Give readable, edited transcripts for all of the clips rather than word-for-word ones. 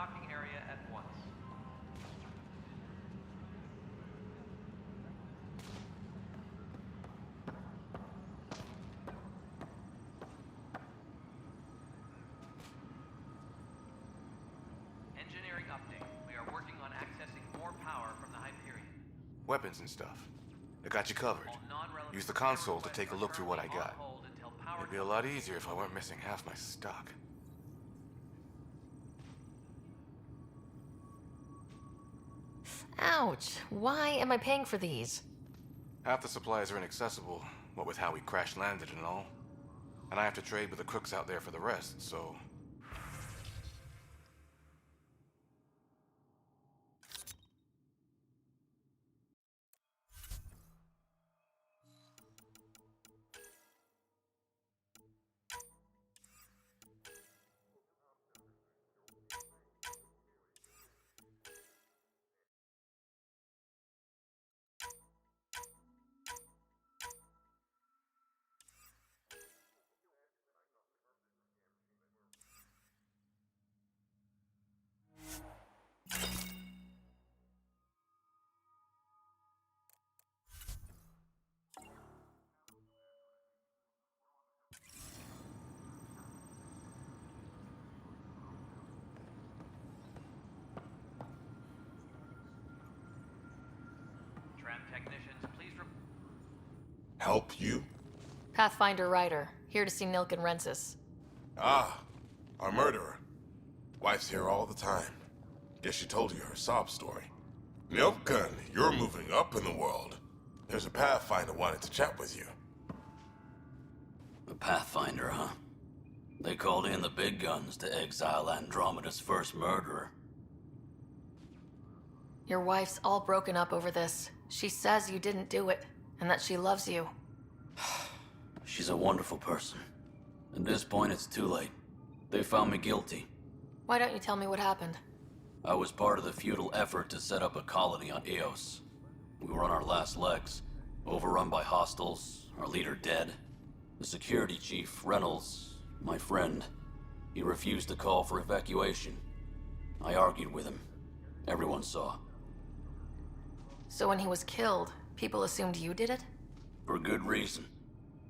docking area at once. Engineering update. We are working on accessing more power from the Hyperion. Weapons and stuff. I got you covered. Use the console to take a look through what I got. It'd be a lot easier if I weren't missing half my stock. Ouch. Why am I paying for these? Half the supplies are inaccessible, what with how we crash-landed and all. And I have to trade with the crooks out there for the rest, so... Tram technicians, please Help you? Pathfinder Ryder, here to see Nilken Rensis. Ah, our murderer. Wife's here all the time. Guess she told you her sob story. Nilken, you're moving up in the world. There's a Pathfinder wanted to chat with you. A Pathfinder, huh? They called in the big guns to exile Andromeda's first murderer. Your wife's all broken up over this. She says you didn't do it, and that she loves you. She's a wonderful person. At this point, it's too late. They found me guilty. Why don't you tell me what happened? I was part of the futile effort to set up a colony on Eos. We were on our last legs, overrun by hostiles, our leader dead. The security chief, Reynolds, my friend, he refused to call for evacuation. I argued with him. Everyone saw. So when he was killed, people assumed you did it? For good reason.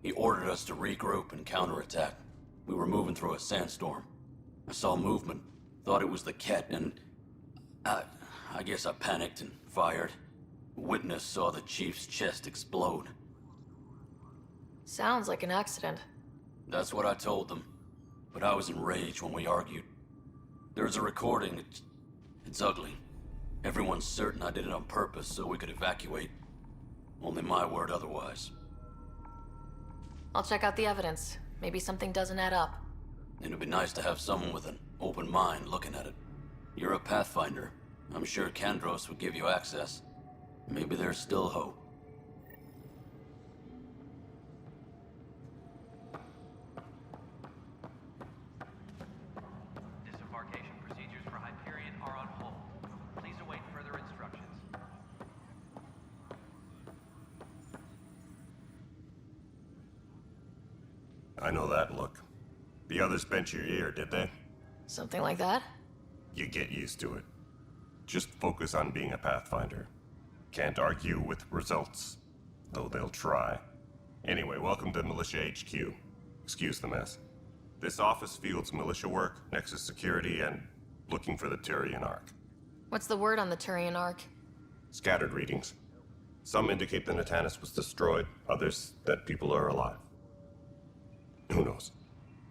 He ordered us to regroup and counterattack. We were moving through a sandstorm. I saw movement, thought it was the Ket, and... I guess I panicked and fired. Witness saw the chief's chest explode. Sounds like an accident. That's what I told them. But I was enraged when we argued. There's a recording. It's ugly. Everyone's certain I did it on purpose so we could evacuate. Only my word otherwise. I'll check out the evidence. Maybe something doesn't add up. It'd be nice to have someone with an open mind looking at it. You're a Pathfinder. I'm sure Kandros would give you access. Maybe there's still hope. Disembarkation procedures for Hyperion are on hold. Please await further instructions. I know that look. The others bent your ear, did they? Something like that? You get used to it. Just focus on being a Pathfinder. Can't argue with results, though they'll try. Anyway, welcome to Militia HQ. Excuse the mess. This office fields militia work, Nexus security, and looking for the Turian Ark. What's the word on the Turian Ark? Scattered readings. Some indicate the Natanus was destroyed, others that people are alive. Who knows?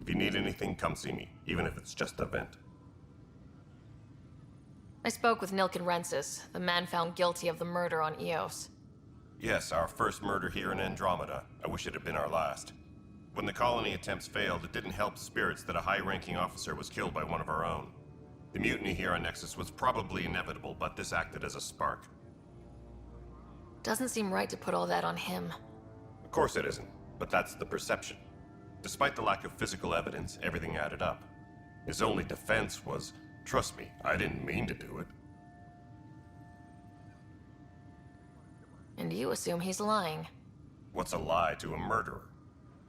If you need anything, come see me, even if it's just a vent. I spoke with Nilken Rensis, the man found guilty of the murder on Eos. Yes, our first murder here in Andromeda. I wish it had been our last. When the colony attempts failed, it didn't help spirits that a high-ranking officer was killed by one of our own. The mutiny here on Nexus was probably inevitable, but this acted as a spark. Doesn't seem right to put all that on him. Of course it isn't, but that's the perception. Despite the lack of physical evidence, everything added up. His only defense was, trust me, I didn't mean to do it. And you assume he's lying. What's a lie to a murderer?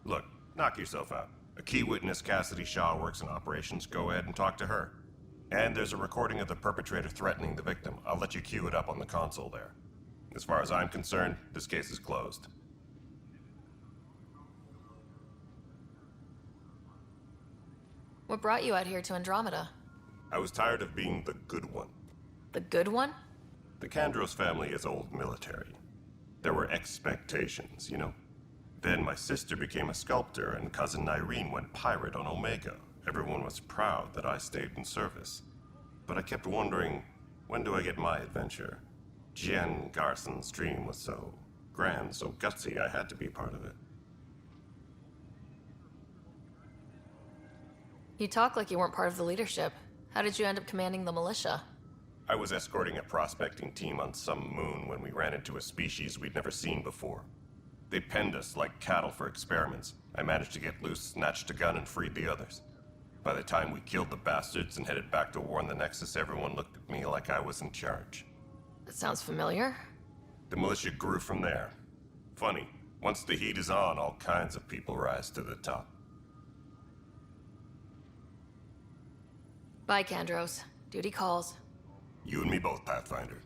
Look, knock yourself out. A key witness, Cassidy Shaw, works in operations. Go ahead and talk to her. And there's a recording of the perpetrator threatening the victim. I'll let you cue it up on the console there. As far as I'm concerned, this case is closed. What brought you out here to Andromeda? I was tired of being the good one. The good one? The Kandros family is old military. There were expectations, you know? Then my sister became a sculptor and cousin Irene went pirate on Omega. Everyone was proud that I stayed in service. But I kept wondering, when do I get my adventure? Jen Garson's dream was so grand, so gutsy, I had to be part of it. You talk like you weren't part of the leadership. How did you end up commanding the militia? I was escorting a prospecting team on some moon when we ran into a species we'd never seen before. They penned us like cattle for experiments. I managed to get loose, snatched a gun, and freed the others. By the time we killed the bastards and headed back to warn the Nexus, everyone looked at me like I was in charge. That sounds familiar. The militia grew from there. Funny, once the heat is on, all kinds of people rise to the top. Bye, Kandros. Duty calls. You and me both, Pathfinder.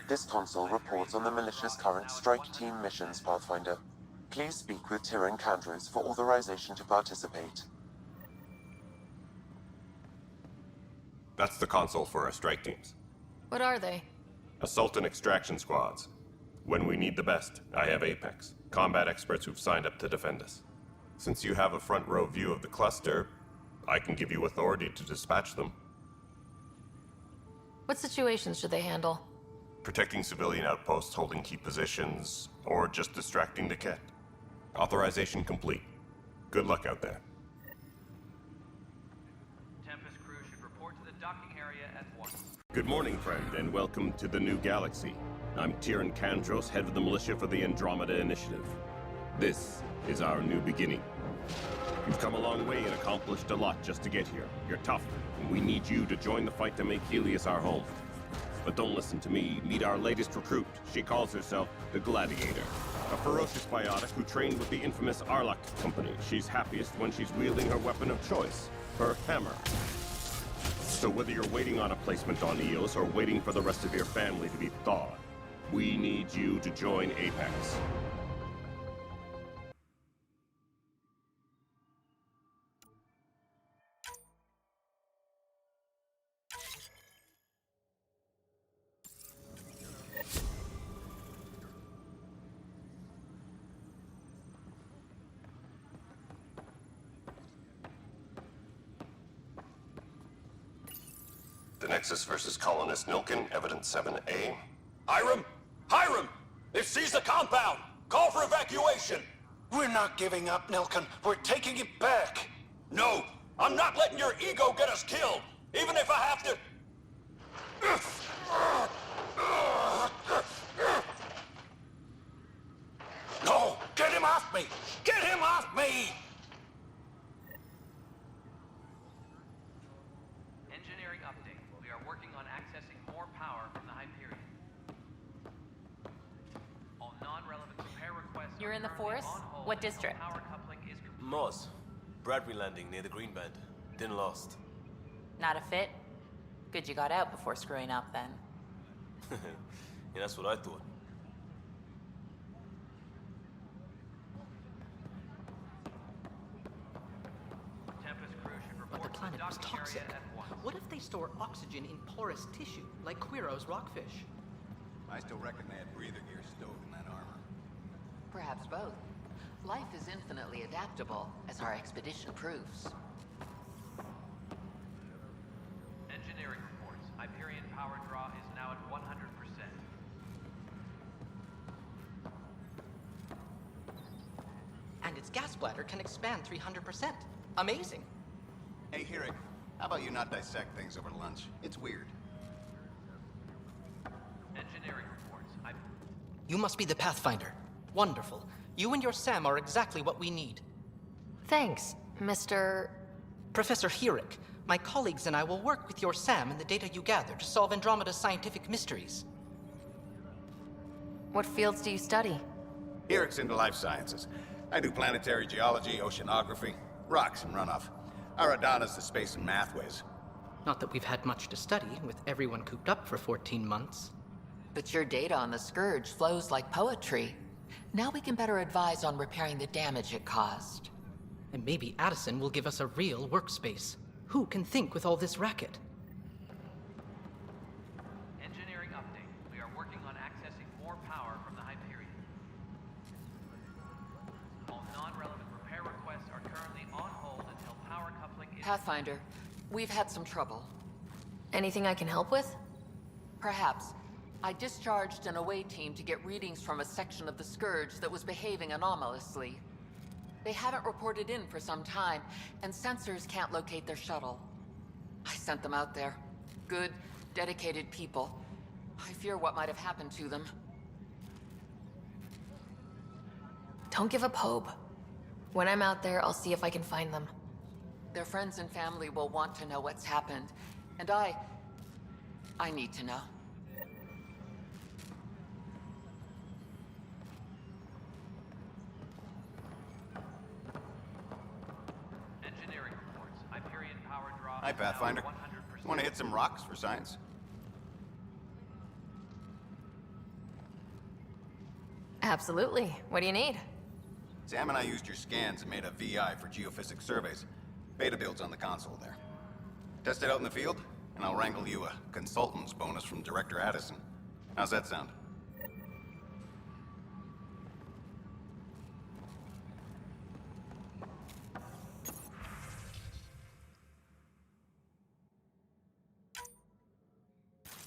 This console reports on the militia's current strike team missions, Pathfinder. Please speak with Tyrion Kandros for authorization to participate. That's the console for our strike teams. What are they? Assault and extraction squads. When we need the best, I have Apex, combat experts who've signed up to defend us. Since you have a front row view of the cluster, I can give you authority to dispatch them. What situations should they handle? Protecting civilian outposts, holding key positions, or just distracting the Ket. Authorization complete. Good luck out there. Tempest crew should report to the docking area at once. Good morning, friend, and welcome to the new galaxy. I'm Tyrion Kandros, head of the militia for the Andromeda Initiative. This is our new beginning. You've come a long way and accomplished a lot just to get here. You're tough, and we need you to join the fight to make Helios our home. But don't listen to me. Meet our latest recruit. She calls herself the Gladiator. A ferocious biotic who trained with the infamous Arlok Company. She's happiest when she's wielding her weapon of choice, her hammer. So whether you're waiting on a placement on Eos or waiting for the rest of your family to be thawed, we need you to join Apex. The Nexus versus Colonist Nilken, Evidence 7A. Hiram! Hiram! They've seized the compound! Call for evacuation! We're not giving up, Nilken. We're taking it back. No! I'm not letting your ego get us killed! Even if I have to... No! Get him off me! Get him off me! Engineering update. We are working on accessing more power from the Hyperion. All non-relevant repair requests. You're in the currently Force? on hold What until district? Power coupling is complete. Moz. Bradbury Landing near the Green Band. Didn't lost. Not a fit? Good you got out before screwing up then. Yeah, that's what I thought. Tempest crew should report But the to planet was docking toxic. area at once. What if they store oxygen in porous tissue, like Quiro's rockfish? I still reckon they had breather gear stowed in that armor. Perhaps both. Life is infinitely adaptable, as our expedition proves. Engineering reports. Hyperion power draw is now at 100%. And its gas bladder can expand 300%. Amazing. Hey, Hirik, how about you not dissect things over lunch? It's weird. Engineering reports. You must be the Pathfinder. Wonderful. You and your Sam are exactly what we need. Thanks, Mr. Professor Herrick, my colleagues and I will work with your Sam and the data you gather to solve Andromeda's scientific mysteries. What fields do you study? Herrick's into life sciences. I do planetary geology, oceanography, rocks and runoff. Aradana's the space and math whiz. Not that we've had much to study, with everyone cooped up for 14 months. But your data on the Scourge flows like poetry. Now we can better advise on repairing the damage it caused. And maybe Addison will give us a real workspace. Who can think with all this racket? Engineering update. We are working on accessing more power from the Hyperion. All non-relevant repair requests are currently on hold until power coupling is... Pathfinder, we've had some trouble. Anything I can help with? Perhaps. I discharged an away team to get readings from a section of the Scourge that was behaving anomalously. They haven't reported in for some time, and sensors can't locate their shuttle. I sent them out there. Good, dedicated people. I fear what might have happened to them. Don't give up hope. When I'm out there, I'll see if I can find them. Their friends and family will want to know what's happened, and I need to know. Engineering reports. Hyperion power drop. Hi, is now Pathfinder. 100%. Want to hit some rocks for science? Absolutely. What do you need? Sam and I used your scans and made a VI for geophysics surveys. Beta builds on the console there. Test it out in the field, and I'll wrangle you a consultant's bonus from Director Addison. How's that sound?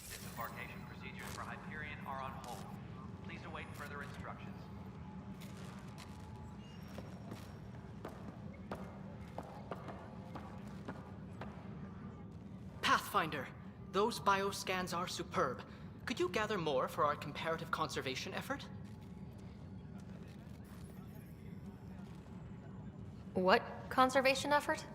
Disembarkation procedures for Hyperion are on hold. Please await further instructions. Pathfinder, those bioscans are superb. Could you gather more for our comparative conservation effort? What conservation effort?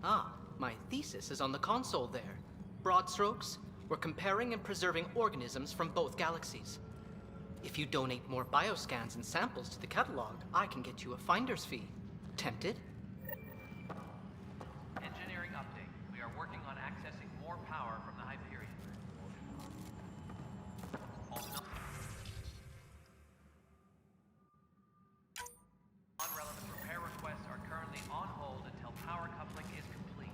Ah, my thesis is on the console there. Broad strokes, we're comparing and preserving organisms from both galaxies. If you donate more bioscans and samples to the catalog, I can get you a finder's fee. Tempted? Engineering update. We are working on accessing more power from the Hyperion. All non-relevant repair requests are currently on hold until power coupling is complete.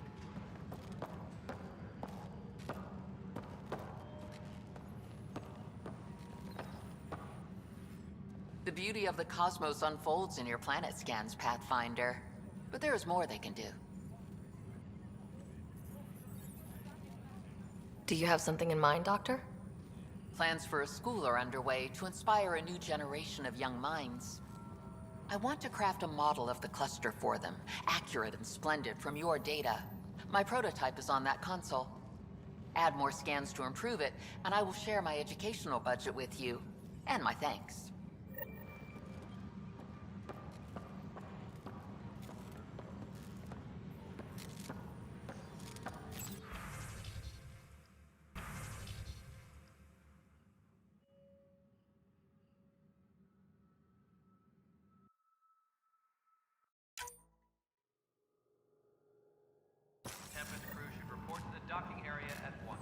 The beauty of the cosmos unfolds in your planet scans, Pathfinder. But there is more they can do. Do you have something in mind, Doctor? Plans for a school are underway to inspire a new generation of young minds. I want to craft a model of the cluster for them, accurate and splendid from your data. My prototype is on that console. Add more scans to improve it, and I will share my educational budget with you, and my thanks. Tempest crew should report to the docking area at once.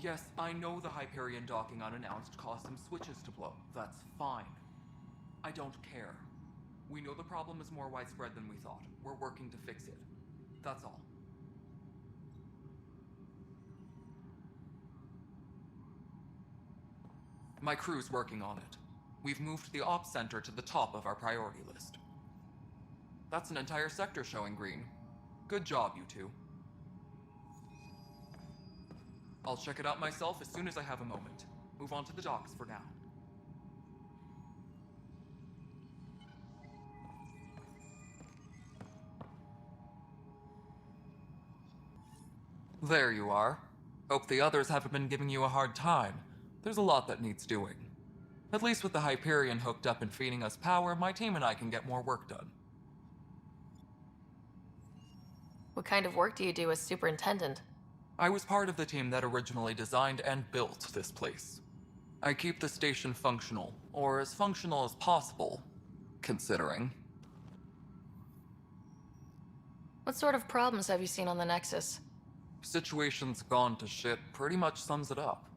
Yes, I know the Hyperion docking unannounced caused some switches to blow. That's fine. I don't care. We know the problem is more widespread than we thought. We're working to fix it. That's all. My crew's working on it. We've moved the ops center to the top of our priority list. That's an entire sector showing green. Good job, you two. I'll check it out myself as soon as I have a moment. Move on to the docks for now. There you are. Hope the others haven't been giving you a hard time. There's a lot that needs doing. At least with the Hyperion hooked up and feeding us power, my team and I can get more work done. What kind of work do you do as superintendent? I was part of the team that originally designed and built this place. I keep the station functional, or as functional as possible, considering. What sort of problems have you seen on the Nexus? Situation's gone to shit pretty much sums it up.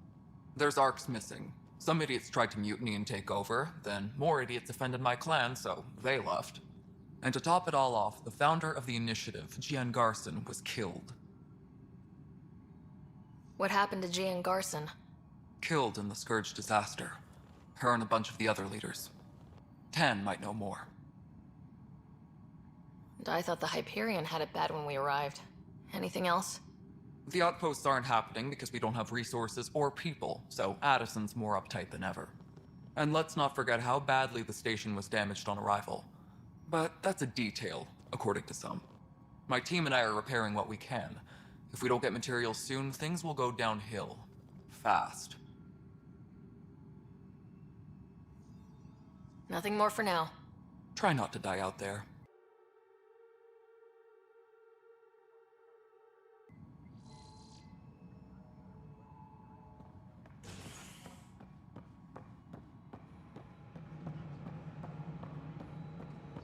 There's ARCs missing. Some idiots tried to mutiny and take over, then more idiots offended my clan, so they left. And to top it all off, the founder of the initiative, Gian Garson, was killed. What happened to Gian Garson? Killed in the Scourge disaster. Her and a bunch of the other leaders. Tan might know more. And I thought the Hyperion had it bad when we arrived. Anything else? The outposts aren't happening because we don't have resources or people, so Addison's more uptight than ever. And let's not forget how badly the station was damaged on arrival. But that's a detail, according to some. My team and I are repairing what we can. If we don't get materials soon, things will go downhill. Fast. Nothing more for now. Try not to die out there.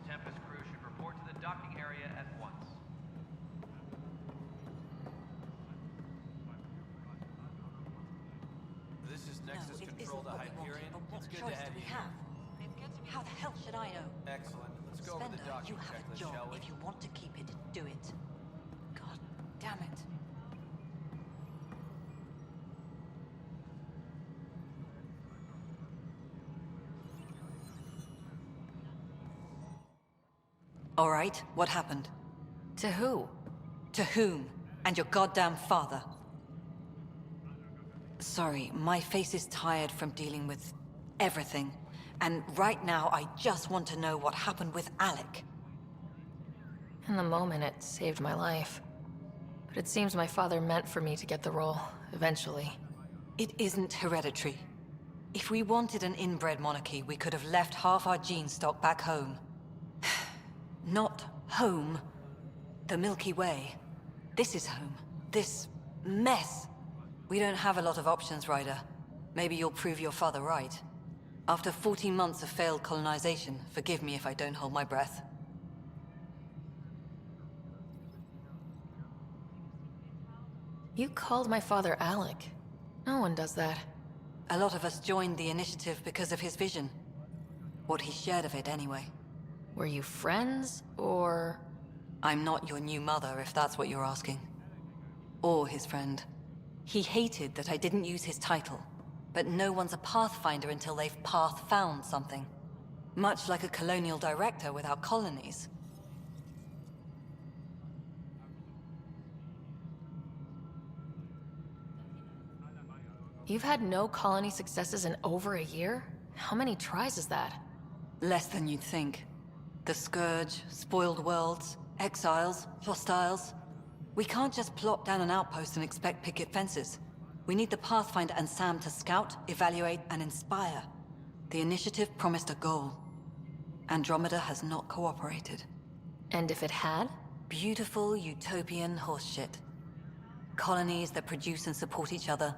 Tempest crew should report to the docking area at once. This is Nexus Control to Hyperion. It's good to have you here. How the hell should I know? Excellent. Let's go over the Spender, docking you have a checklist, job. shall we? If you want to keep it, do it. God damn it. All right, what happened? To who? To whom? And your goddamn father. Sorry, my face is tired from dealing with everything. And right now, I just want to know what happened with Alec. In the moment, it saved my life. But it seems my father meant for me to get the role, eventually. It isn't hereditary. If we wanted an inbred monarchy, we could have left half our gene stock back home. Not home. The Milky Way. This is home. This mess. We don't have a lot of options, Ryder. Maybe you'll prove your father right. After 14 months of failed colonization, forgive me if I don't hold my breath. You called my father Alec. No one does that. A lot of us joined the initiative because of his vision. What he shared of it, anyway. Were you friends, or...? I'm not your new mother, if that's what you're asking. Or his friend. He hated that I didn't use his title. But no one's a pathfinder until they've path-found something. Much like a colonial director without colonies. You've had no colony successes in over a year? How many tries is that? Less than you'd think. The Scourge, spoiled worlds, exiles, hostiles. We can't just plop down an outpost and expect picket fences. We need the Pathfinder and Sam to scout, evaluate, and inspire. The initiative promised a goal. Andromeda has not cooperated. And if it had? Beautiful utopian horseshit. Colonies that produce and support each other.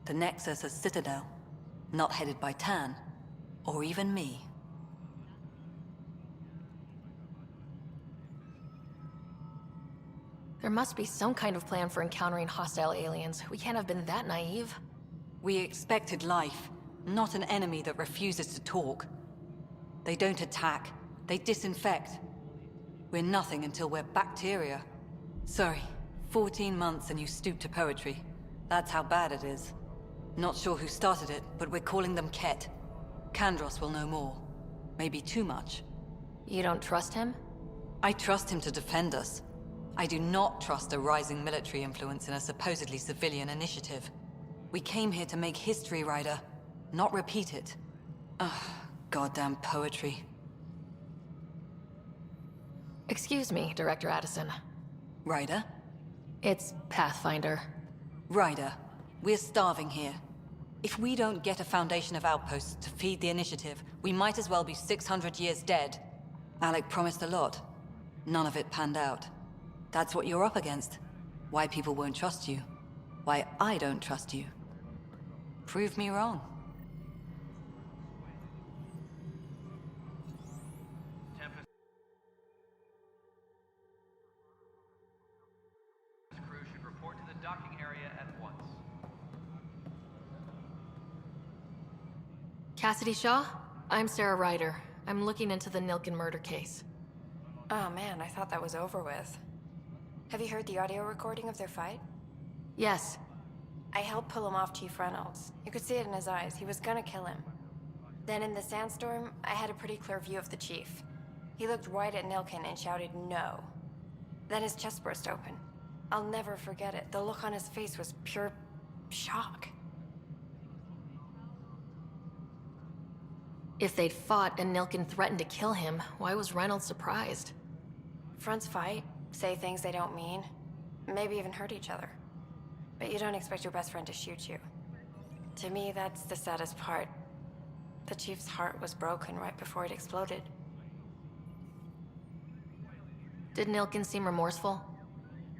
The Nexus as Citadel. Not headed by Tan. Or even me. There must be some kind of plan for encountering hostile aliens. We can't have been that naive. We expected life, not an enemy that refuses to talk. They don't attack, they disinfect. We're nothing until we're bacteria. Sorry, 14 months and you stoop to poetry. That's how bad it is. Not sure who started it, but we're calling them Ket. Kandros will know more. Maybe too much. You don't trust him? I trust him to defend us. I do not trust a rising military influence in a supposedly civilian initiative. We came here to make history, Ryder, not repeat it. Ugh, goddamn poetry. Excuse me, Director Addison. Ryder? It's Pathfinder. Ryder, we're starving here. If we don't get a foundation of outposts to feed the initiative, we might as well be 600 years dead. Alec promised a lot. None of it panned out. That's what you're up against. Why people won't trust you. Why I don't trust you. Prove me wrong. Tempest crew should report to the docking area at once. Cassidy Shaw? I'm Sarah Ryder. I'm looking into the Nilken murder case. Oh man, I thought that was over with. Have you heard the audio recording of their fight? Yes. I helped pull him off Chief Reynolds. You could see it in his eyes. He was gonna kill him. Then in the sandstorm, I had a pretty clear view of the Chief. He looked right at Nilken and shouted no. Then his chest burst open. I'll never forget it. The look on his face was pure shock. If they'd fought and Nilken threatened to kill him, why was Reynolds surprised? Fronts fight, say things they don't mean, maybe even hurt each other. But you don't expect your best friend to shoot you. To me, that's the saddest part. The Chief's heart was broken right before it exploded. Did Nilken seem remorseful?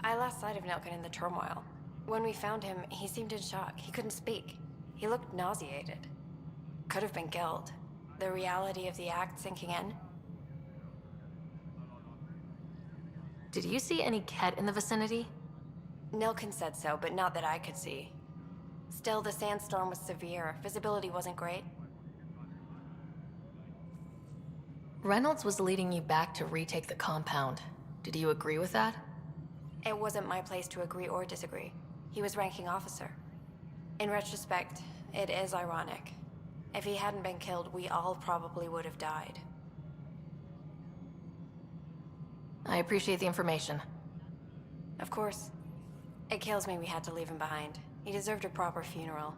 I lost sight of Nilken in the turmoil. When we found him, he seemed in shock. He couldn't speak. He looked nauseated. Could have been guilt. The reality of the act sinking in. Did you see any Ket in the vicinity? Nilken said so, but not that I could see. Still, the sandstorm was severe. Visibility wasn't great. Reynolds was leading you back to retake the compound. Did you agree with that? It wasn't my place to agree or disagree. He was ranking officer. In retrospect, it is ironic. If he hadn't been killed, we all probably would have died. I appreciate the information. Of course. It kills me we had to leave him behind. He deserved a proper funeral.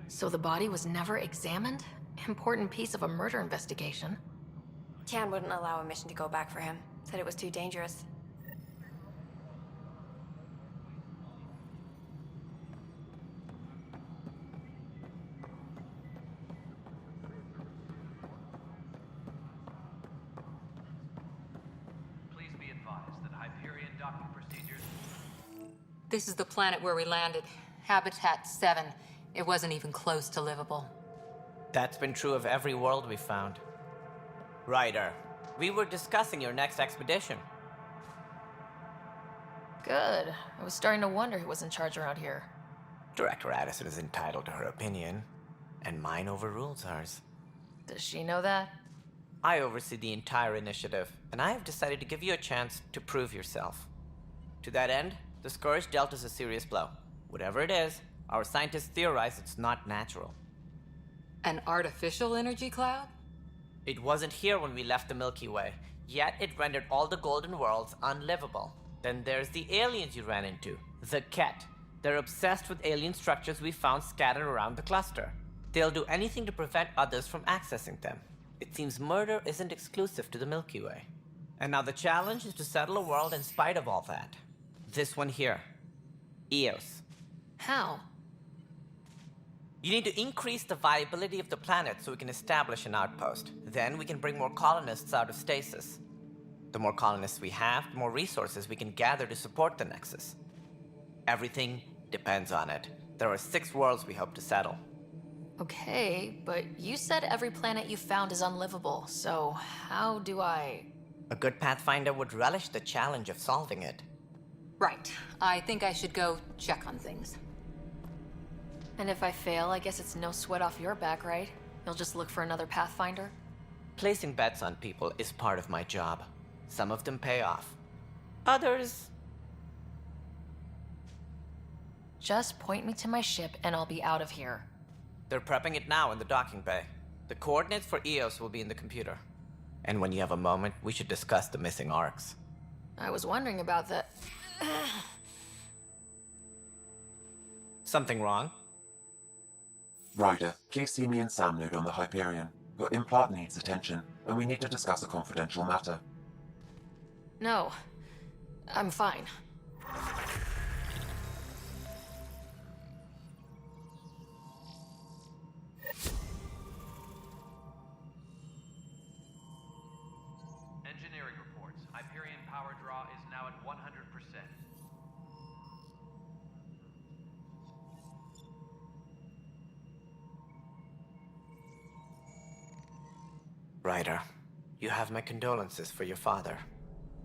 So the body was never examined? Important piece of a murder investigation. Tian wouldn't allow a mission to go back for him. Said it was too dangerous. Please be advised that Hyperion docking procedures. This is the planet where we landed. Habitat 7. It wasn't even close to livable. That's been true of every world we found. Ryder, we were discussing your next expedition. Good. I was starting to wonder who was in charge around here. Director Addison is entitled to her opinion, and mine overrules hers. Does she know that? I oversee the entire initiative, and I have decided to give you a chance to prove yourself. To that end, the Scourge dealt us a serious blow. Whatever it is, our scientists theorize it's not natural. An artificial energy cloud? It wasn't here when we left the Milky Way, yet it rendered all the Golden Worlds unlivable. Then there's the aliens you ran into, the Ket. They're obsessed with alien structures we found scattered around the cluster. They'll do anything to prevent others from accessing them. It seems murder isn't exclusive to the Milky Way. And now the challenge is to settle a world in spite of all that. This one here. Eos. How? You need to increase the viability of the planet so we can establish an outpost. Then we can bring more colonists out of stasis. The more colonists we have, the more resources we can gather to support the Nexus. Everything depends on it. There are 6 worlds we hope to settle. Okay, but you said every planet you found is unlivable, so how do I... A good Pathfinder would relish the challenge of solving it. Right. I think I should go check on things. And if I fail, I guess it's no sweat off your back, right? You'll just look for another Pathfinder? Placing bets on people is part of my job. Some of them pay off. Others... Just point me to my ship and I'll be out of here. They're prepping it now in the docking bay. The coordinates for EOS will be in the computer. And when you have a moment, we should discuss the missing arcs. I was wondering about that. Something wrong? Ryder, please see me and Sam node on the Hyperion. Your implant needs attention, and we need to discuss a confidential matter. No. I'm fine. Engineering reports. Hyperion power draw is now at 100%. Ryder, you have my condolences for your father.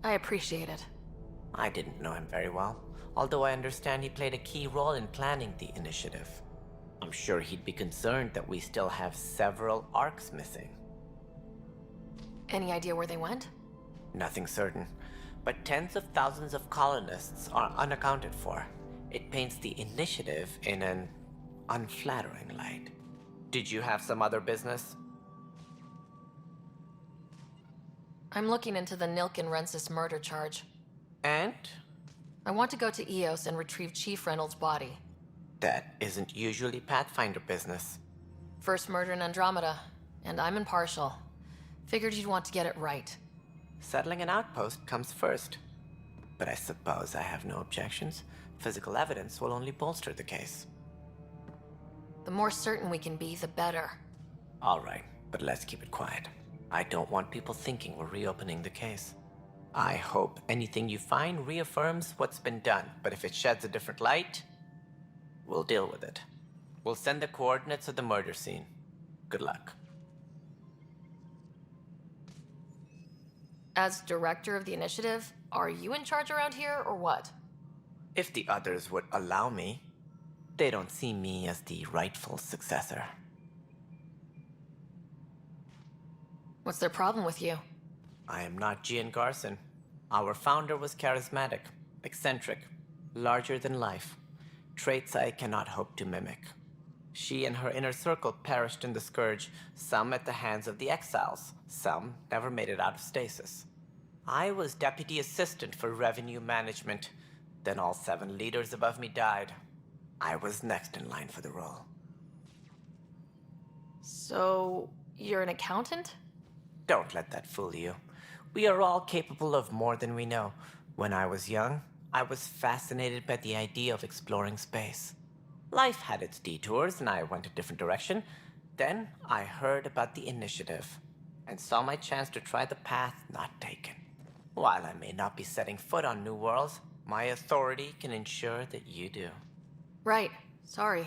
I appreciate it. I didn't know him very well, although I understand he played a key role in planning the initiative. I'm sure he'd be concerned that we still have several arcs missing. Any idea where they went? Nothing certain, but tens of thousands of colonists are unaccounted for. It paints the initiative in an unflattering light. Did you have some other business? I'm looking into the Nilken Rensis murder charge. And? I want to go to EOS and retrieve Chief Reynolds' body. That isn't usually Pathfinder business. First murder in Andromeda, and I'm impartial. Figured you'd want to get it right. Settling an outpost comes first. But I suppose I have no objections. Physical evidence will only bolster the case. The more certain we can be, the better. All right, but let's keep it quiet. I don't want people thinking we're reopening the case. I hope anything you find reaffirms what's been done, but if it sheds a different light, we'll deal with it. We'll send the coordinates of the murder scene. Good luck. As director of the initiative, are you in charge around here, or what? If the others would allow me, they don't see me as the rightful successor. What's their problem with you? I am not Gian Garson. Our founder was charismatic, eccentric, larger than life. Traits I cannot hope to mimic. She and her inner circle perished in the Scourge, some at the hands of the Exiles, some never made it out of stasis. I was deputy assistant for revenue management. Then all 7 leaders above me died. I was next in line for the role. So, you're an accountant? Don't let that fool you. We are all capable of more than we know. When I was young, I was fascinated by the idea of exploring space. Life had its detours, and I went a different direction. Then I heard about the initiative, and saw my chance to try the path not taken. While I may not be setting foot on New Worlds, my authority can ensure that you do. Right. Sorry.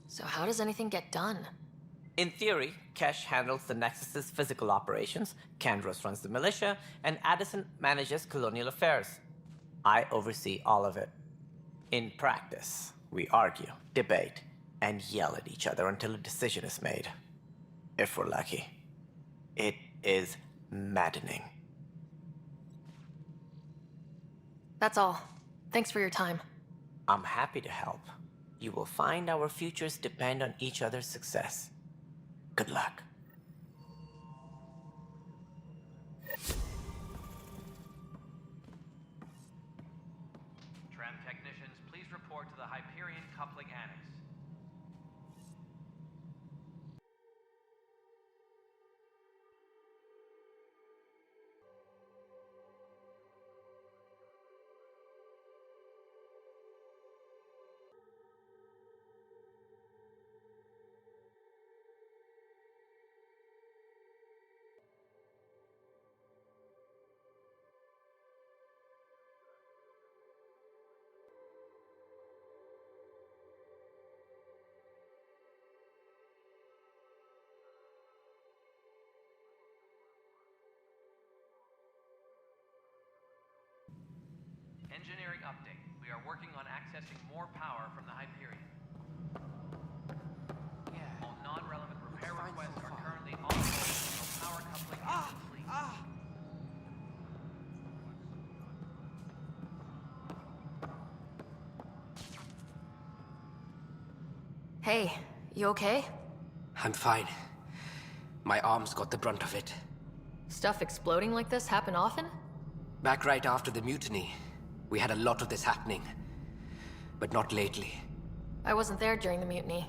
So how does anything get done? In theory, Kesh handles the Nexus's physical operations, Kandros runs the militia, and Addison manages colonial affairs. I oversee all of it. In practice, we argue, debate, and yell at each other until a decision is made. If we're lucky. It is maddening. That's all. Thanks for your time. I'm happy to help. You will find our futures depend on each other's success. Good luck. Tram technicians, please report to the Hyperion Coupling Annex. update. We are working on accessing more power from the Hyperion. All non-relevant repair requests are currently on hold until power coupling is complete. Hey, you okay? I'm fine. My arms got the brunt of it. Stuff exploding like this happen often? Back right after the mutiny, we had a lot of this happening. But not lately. I wasn't there during the mutiny.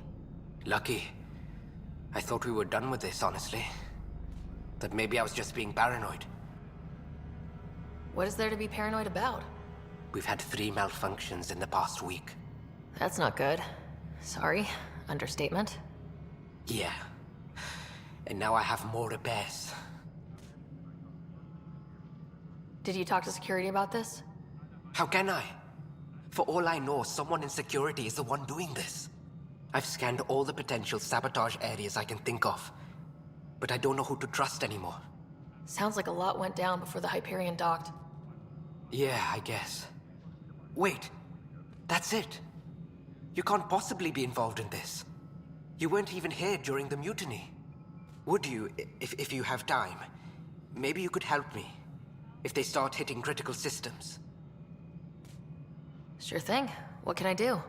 Lucky. I thought we were done with this, honestly. That maybe I was just being paranoid. What is there to be paranoid about? We've had 3 malfunctions in the past week. That's not good. Sorry. Understatement. Yeah. And now I have more repairs. Did you talk to security about this? How can I? For all I know, someone in security is the one doing this. I've scanned all the potential sabotage areas I can think of. But I don't know who to trust anymore. Sounds like a lot went down before the Hyperion docked. Yeah, I guess. Wait. That's it. You can't possibly be involved in this. You weren't even here during the mutiny. Would you, if you have time? Maybe you could help me. If they start hitting critical systems. Sure thing. What can I do?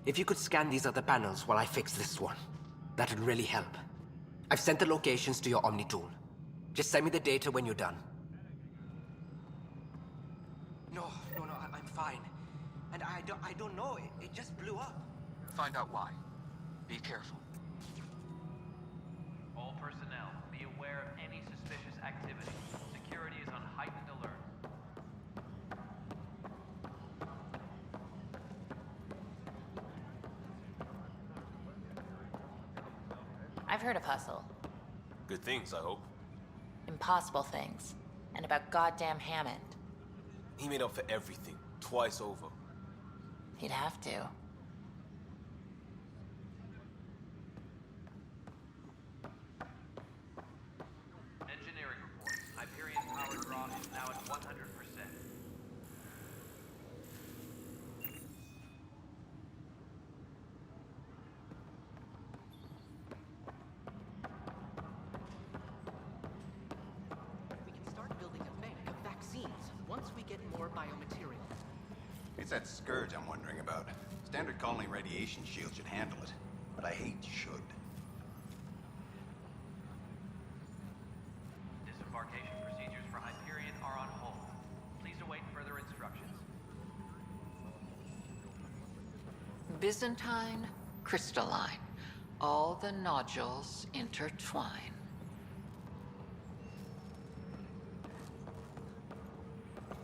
If you could scan these other panels while I fix this one, that'd really help. I've sent the locations to your Omni tool. Just send me the data when you're done. No, I'm fine. And I don't know, it just blew up. Find out why. Be careful. All personnel, be aware of any suspicious activity. Security is on heightened alert. I've heard of Hustle. Good things, I hope. Impossible things. And about goddamn Hammond. He made up for everything, twice over. He'd have to. Engineering report. Hyperion power draw is now at 100%. We can start building a bank of vaccines once we get more biomaterial. It's that scourge I'm wondering about. Standard colony radiation shield should handle it, but I hate should. Disembarkation procedures for Hyperion are on hold. Please await further instructions. Byzantine, crystalline. All the nodules intertwine.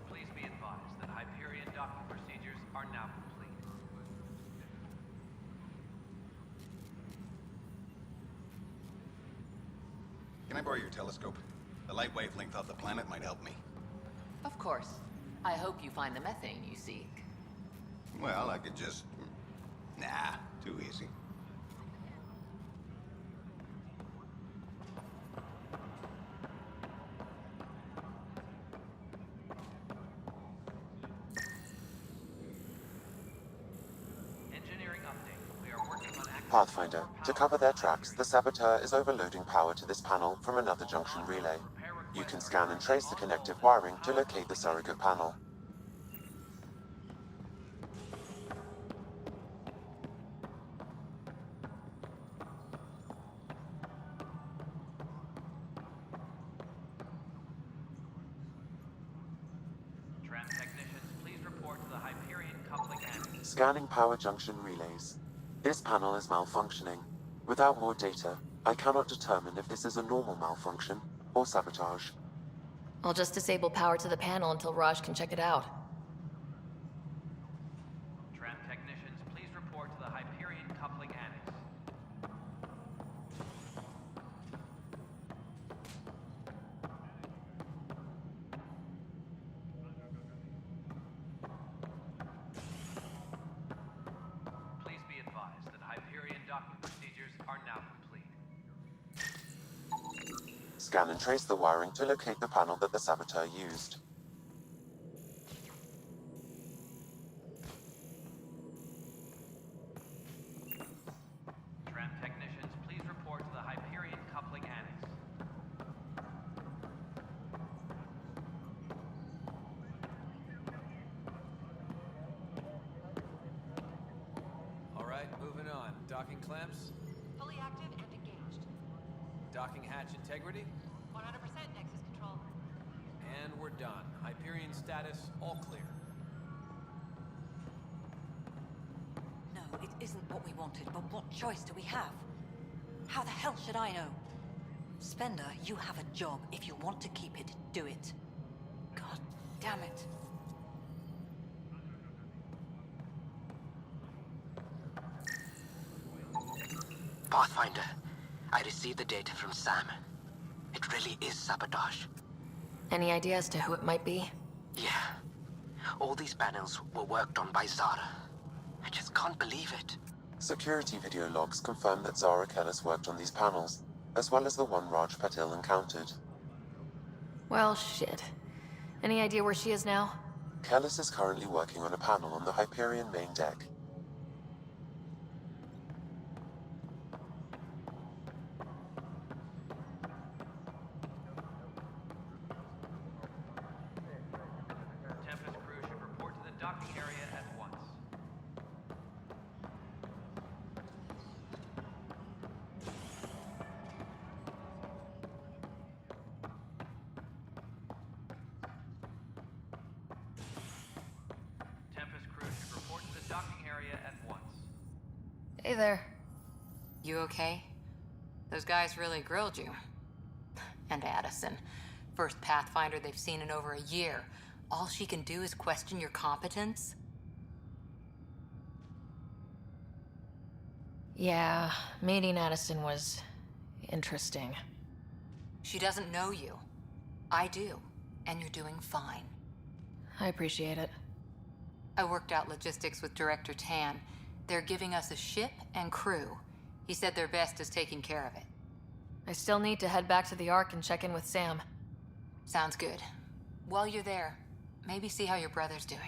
Please be advised that Hyperion docking procedures are now complete. Can I borrow your telescope? The light wavelength off the planet might help me. Of course. I hope you find the methane you seek. Well, I could just... Nah, too easy. Engineering update. We are working on Pathfinder, to cover their tracks, the Saboteur is overloading power to this panel from another junction relay. You can scan and trace the connective wiring to locate the surrogate panel. Tram technicians, please report to the Hyperion coupling annex. Scanning power junction relays. This panel is malfunctioning. Without more data, I cannot determine if this is a normal malfunction or sabotage. I'll just disable power to the panel until Raj can check it out. Tram technicians, please report to the Hyperion coupling annex. Please be advised that Hyperion docking procedures are now complete. Scan and trace the wiring to locate the panel that the Saboteur used. Docking clamps? Fully active and engaged. Docking hatch integrity? 100% Nexus control. And we're done. Hyperion status, all clear. No, it isn't what we wanted, but what choice do we have? How the hell should I know? Spender, you have a job. If you want to keep it, do it. God damn it. Pathfinder, I received the data from Sam. It really is sabotage. Any idea as to who it might be? Yeah. All these panels were worked on by Zara. I just can't believe it. Security video logs confirm that Zara Kellis worked on these panels, as well as the one Raj Patil encountered. Well, shit. Any idea where she is now? Kellis is currently working on a panel on the Hyperion main deck. Tempest crew should report to the docking area at once. Tempest crew should report to the docking area at once. Hey there. You okay? Those guys really grilled you. And Addison. First Pathfinder they've seen in over a year. All she can do is question your competence? Yeah, meeting Addison was interesting. She doesn't know you. I do. And you're doing fine. I appreciate it. I worked out logistics with Director Tan. They're giving us a ship and crew. He said their best is taking care of it. I still need to head back to the Ark and check in with Sam. Sounds good. While you're there, maybe see how your brother's doing.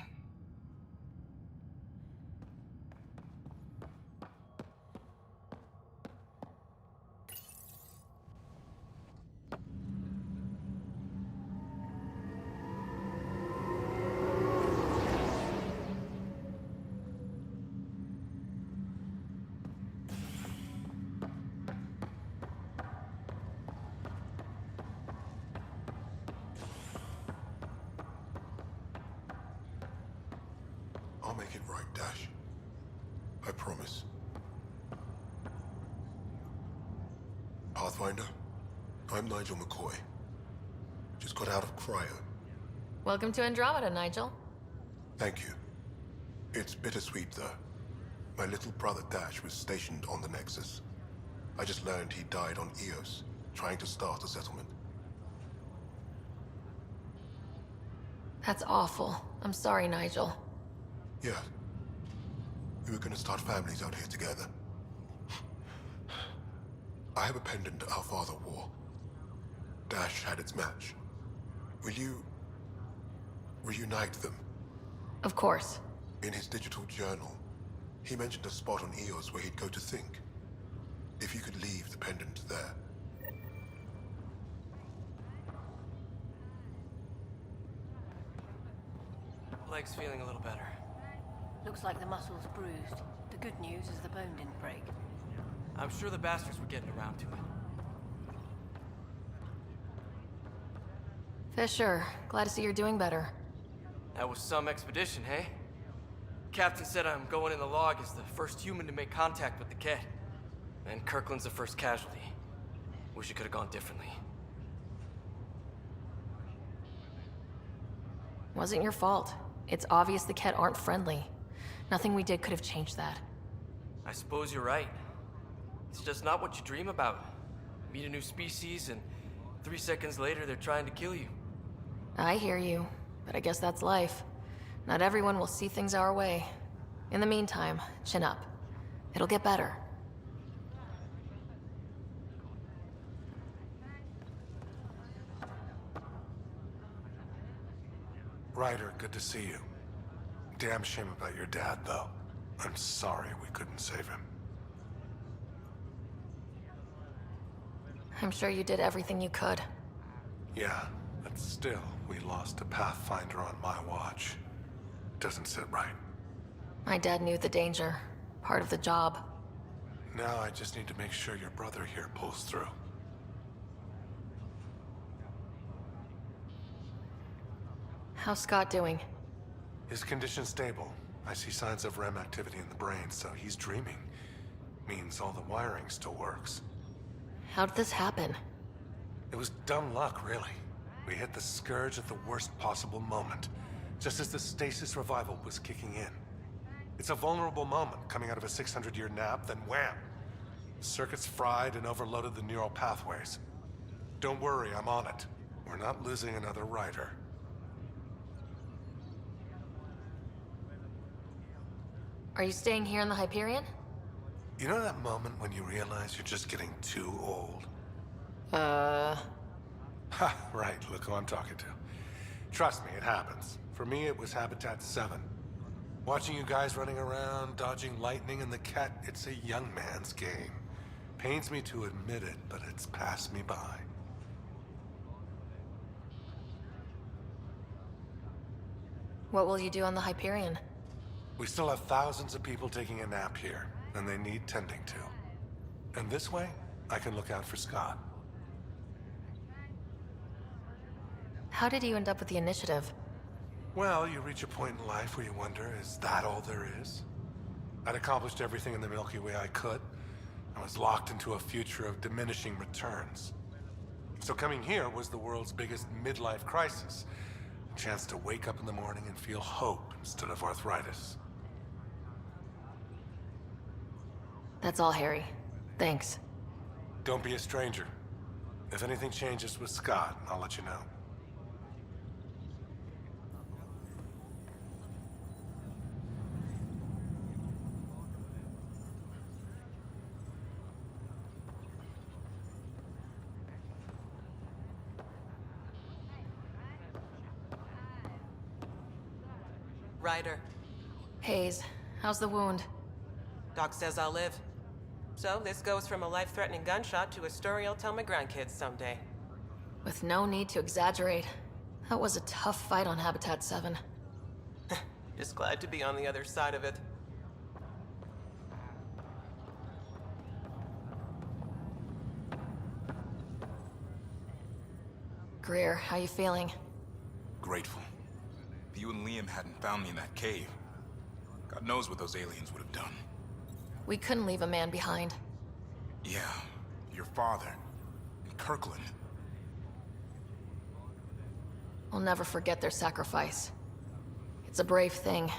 I'll make it right, Dash. I promise. Pathfinder, I'm Nigel McCoy. Just got out of cryo. Welcome to Andromeda, Nigel. Thank you. It's bittersweet, though. My little brother Dash was stationed on the Nexus. I just learned he died on Eos, trying to start a settlement. That's awful. I'm sorry, Nigel. Yeah. We were gonna start families out here together. I have a pendant our father wore. Dash had its match. Will you reunite them? Of course. In his digital journal, he mentioned a spot on Eos where he'd go to think. If you could leave the pendant there. Leg's feeling a little better. Looks like the muscle's bruised. The good news is the bone didn't break. I'm sure the bastards were getting around to it. Fisher, glad to see you're doing better. That was some expedition, hey? Captain said I'm going in the log as the first human to make contact with the Ket. And Kirkland's the first casualty. Wish it could have gone differently. Wasn't your fault. It's obvious the Ket aren't friendly. Nothing we did could have changed that. I suppose you're right. It's just not what you dream about. Meet a new species and 3 seconds later they're trying to kill you. I hear you, but I guess that's life. Not everyone will see things our way. In the meantime, chin up. It'll get better. Ryder, good to see you. Damn shame about your dad, though. I'm sorry we couldn't save him. I'm sure you did everything you could. Yeah, but still, we lost a Pathfinder on my watch. Doesn't sit right. My dad knew the danger. Part of the job. Now I just need to make sure your brother here pulls through. How's Scott doing? His condition's stable. I see signs of REM activity in the brain, so he's dreaming. Means all the wiring still works. How'd this happen? It was dumb luck, really. We hit the Scourge at the worst possible moment, just as the stasis revival was kicking in. It's a vulnerable moment coming out of a 600-year nap, then wham! The circuits fried and overloaded the neural pathways. Don't worry, I'm on it. We're not losing another rider. Are you staying here in the Hyperion? You know that moment when you realize you're just getting too old? Ha, right, look who I'm talking to. Trust me, it happens. For me, it was Habitat 7. Watching you guys running around, dodging lightning and the cat, it's a young man's game. Pains me to admit it, but it's passed me by. What will you do on the Hyperion? We still have thousands of people taking a nap here, and they need tending to. And this way, I can look out for Scott. How did you end up with the initiative? Well, you reach a point in life where you wonder, is that all there is? I'd accomplished everything in the Milky Way I could. I was locked into a future of diminishing returns. So coming here was the world's biggest midlife crisis. A chance to wake up in the morning and feel hope instead of arthritis. That's all, Harry. Thanks. Don't be a stranger. If anything changes with Scott, I'll let you know. Ryder. Hayes, how's the wound? Doc says I'll live. So this goes from a life-threatening gunshot to a story I'll tell my grandkids someday. With no need to exaggerate. That was a tough fight on Habitat 7. Just glad to be on the other side of it. Greer, how you feeling? Grateful. If you and Liam hadn't found me in that cave, God knows what those aliens would have done. We couldn't leave a man behind. Yeah, your father, and Kirkland. We'll never forget their sacrifice. It's a brave thing,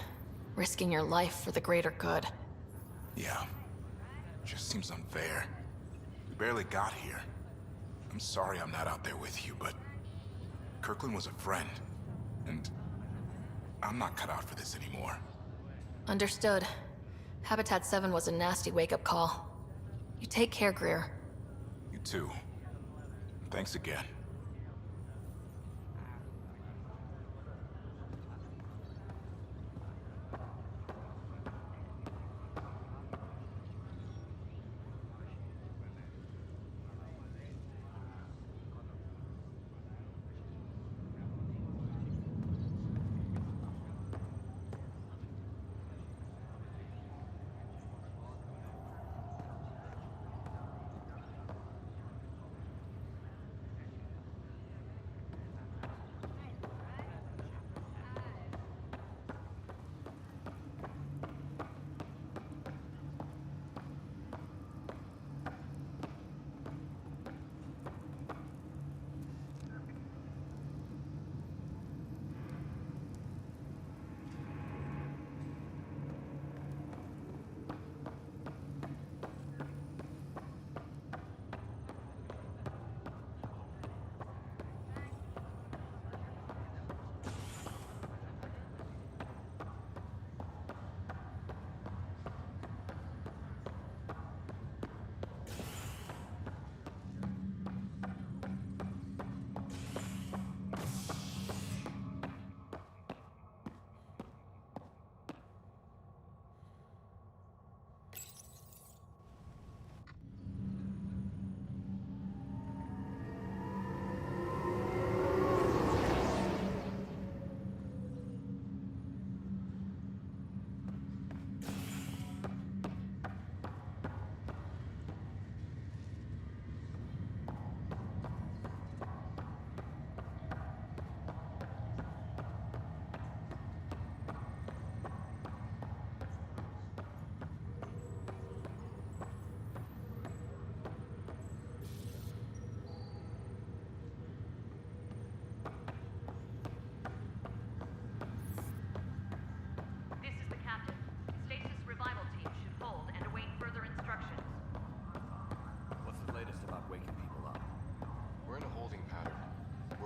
risking your life for the greater good. Yeah, just seems unfair. We barely got here. I'm sorry I'm not out there with you, but Kirkland was a friend, and I'm not cut out for this anymore. Understood. Habitat 7 was a nasty wake-up call. You take care, Greer. You too. Thanks again.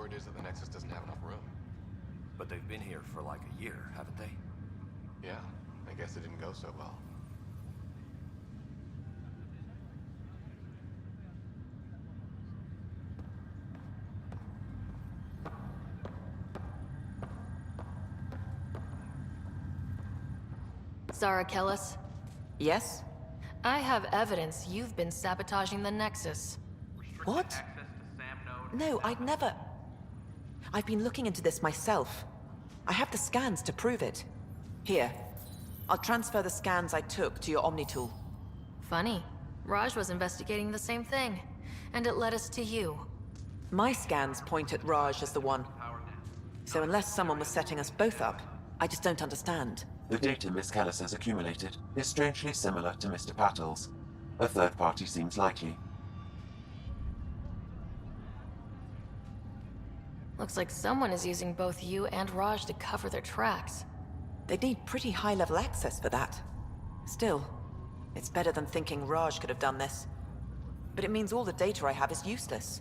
word is that the Nexus doesn't have enough room. But they've been here for like a year, haven't they? Yeah, I guess it didn't go so well. Zara Kellis? Yes? I have evidence you've been sabotaging the Nexus. What? No, I'd never... I've been looking into this myself. I have the scans to prove it. Here. I'll transfer the scans I took to your Omni tool. Funny. Raj was investigating the same thing, and it led us to you. My scans point at Raj as the one. So unless someone was setting us both up, I just don't understand. The data Miss Callis has accumulated is strangely similar to Mr. Patel's. A third party seems likely. Looks like someone is using both you and Raj to cover their tracks. They'd need pretty high-level access for that. Still, it's better than thinking Raj could have done this. But it means all the data I have is useless.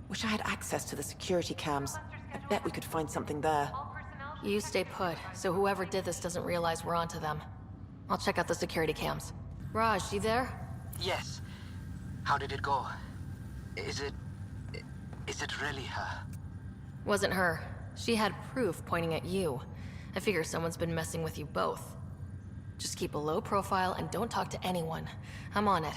Wish I had access to the security cams. I bet we could find something there. You stay put, so whoever did this doesn't realize we're onto them. I'll check out the security cams. Raj, you there? Yes. How did it go? Is it really her? Wasn't her. She had proof pointing at you. I figure someone's been messing with you both. Just keep a low profile and don't talk to anyone. I'm on it.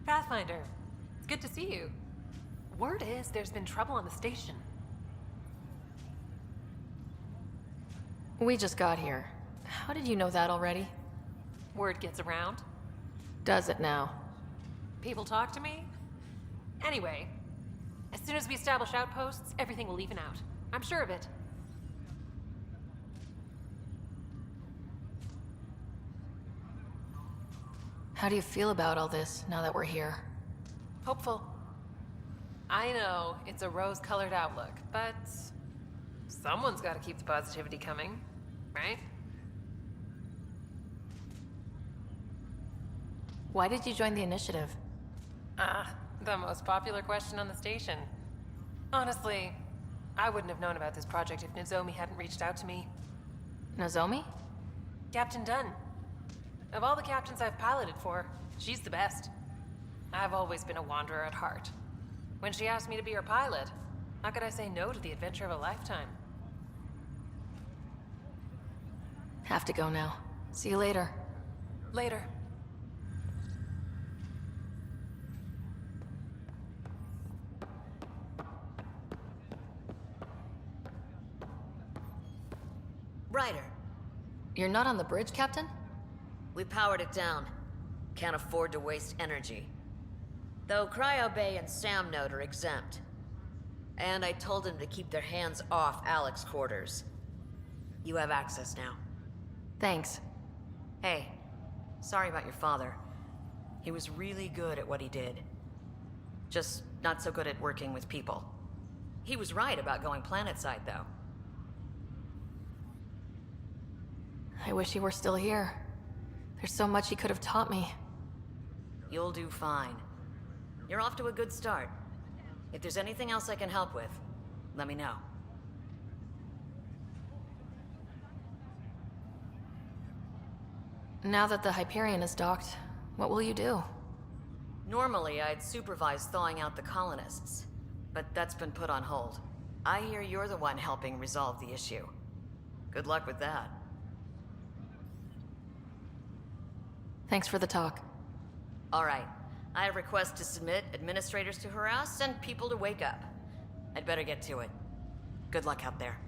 Pathfinder, it's good to see you. Word is there's been trouble on the station. We just got here. How did you know that already? Word gets around. Does it now? People talk to me. Anyway, as soon as we establish outposts, everything will even out. I'm sure of it. How do you feel about all this, now that we're here? Hopeful. I know it's a rose-colored outlook, but someone's got to keep the positivity coming, right? Why did you join the initiative? The most popular question on the station. Honestly, I wouldn't have known about this project if Nozomi hadn't reached out to me. Nozomi? Captain Dunn. Of all the captains I've piloted for, she's the best. I've always been a wanderer at heart. When she asked me to be her pilot, how could I say no to the adventure of a lifetime? Have to go now. See you later. Later. Ryder. You're not on the bridge, Captain? We powered it down. Can't afford to waste energy. Though Cryo Bay and Sam Node are exempt. And I told them to keep their hands off Alec's quarters. You have access now. Thanks. Hey, sorry about your father. He was really good at what he did. Just not so good at working with people. He was right about going planetside, though. I wish he were still here. There's so much he could have taught me. You'll do fine. You're off to a good start. If there's anything else I can help with, let me know. Now that the Hyperion is docked, what will you do? Normally, I'd supervise thawing out the colonists, but that's been put on hold. I hear you're the one helping resolve the issue. Good luck with that. Thanks for the talk. All right. I have requests to submit, administrators to harass, and people to wake up. I'd better get to it. Good luck out there.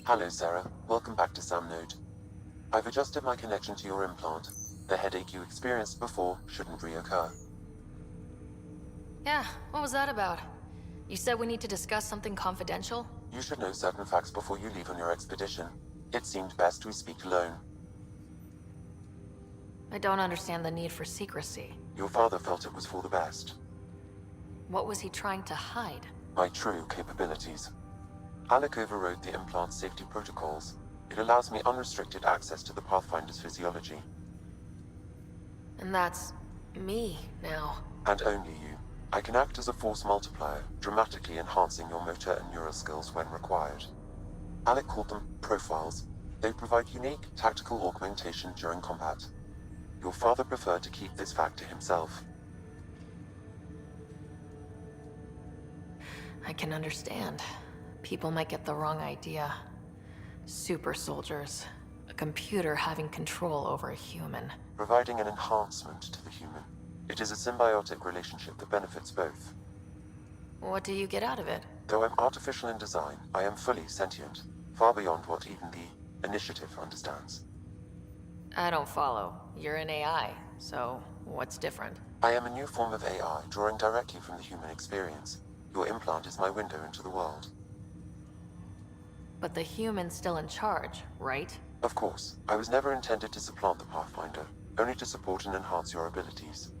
Hello, Sarah. Welcome back to Sam Node. I've adjusted my connection to your implant. The headache you experienced before shouldn't reoccur. Yeah, what was that about? You said we need to discuss something confidential? You should know certain facts before you leave on your expedition. It seemed best we speak alone. I don't understand the need for secrecy. Your father felt it was for the best. What was he trying to hide? My true capabilities. Alec overrode the implant's safety protocols. It allows me unrestricted access to the Pathfinder's physiology. And that's me now. And only you. I can act as a force multiplier, dramatically enhancing your motor and neural skills when required. Alec called them profiles. They provide unique tactical augmentation during combat. Your father preferred to keep this fact to himself. I can understand. People might get the wrong idea. Super soldiers. A computer having control over a human. Providing an enhancement to the human. It is a symbiotic relationship that benefits both. What do you get out of it? Though I'm artificial in design, I am fully sentient. Far beyond what even the Initiative understands. I don't follow. You're an AI, so what's different? I am a new form of AI, drawing directly from the human experience. Your implant is my window into the world. But the human's still in charge, right? Of course. I was never intended to supplant the Pathfinder, only to support and enhance your abilities.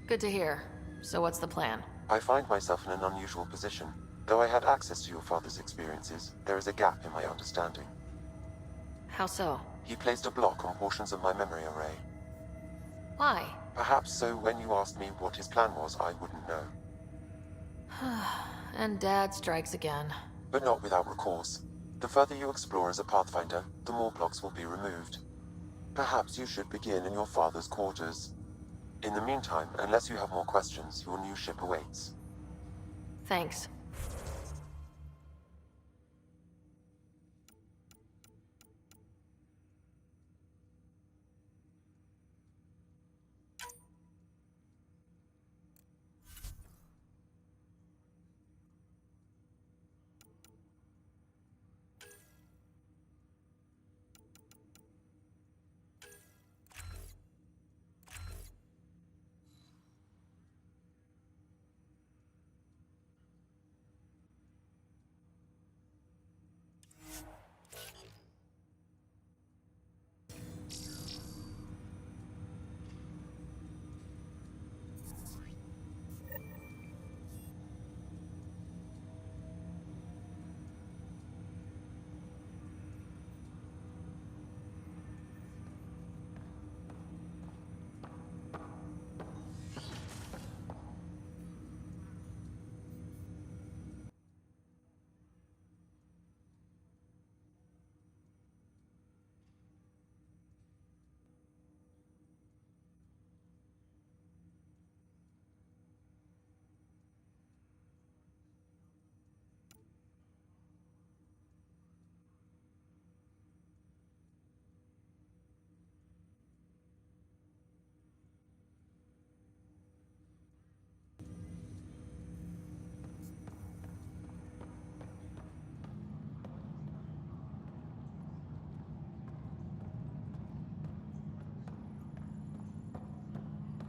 Good to hear. So what's the plan? I find myself in an unusual position. Though I had access to your father's experiences, there is a gap in my understanding. How so? He placed a block on portions of my memory array. Why? Perhaps so when you asked me what his plan was, I wouldn't know. And Dad strikes again. But not without recourse. The further you explore as a Pathfinder, the more blocks will be removed. Perhaps you should begin in your father's quarters. In the meantime, unless you have more questions, your new ship awaits. Thanks.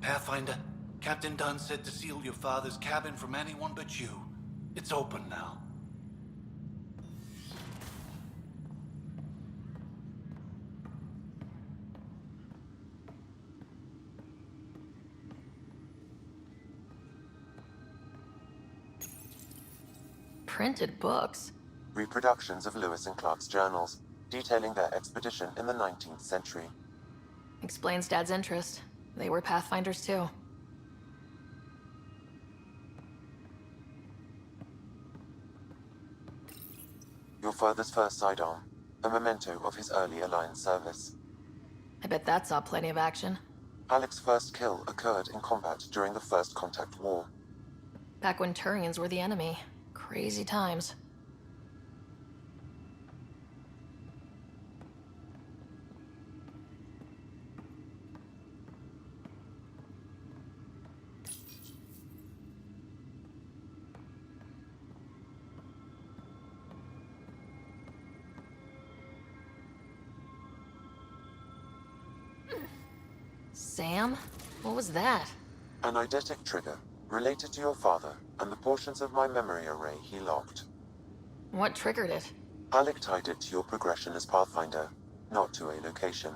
Pathfinder, Captain Dunn said to seal your father's cabin from anyone but you. It's open now. Printed books? Reproductions of Lewis and Clark's journals, detailing their expedition in the 19th century. Explains Dad's interest. They were Pathfinders too. Your father's first sidearm, a memento of his early Alliance service. I bet that saw plenty of action. Alec's first kill occurred in combat during the First Contact War. Back when Turians were the enemy. Crazy times. Sam? What was that? An eidetic trigger, related to your father, and the portions of my memory array he locked. What triggered it? Alec tied it to your progression as Pathfinder, not to a location.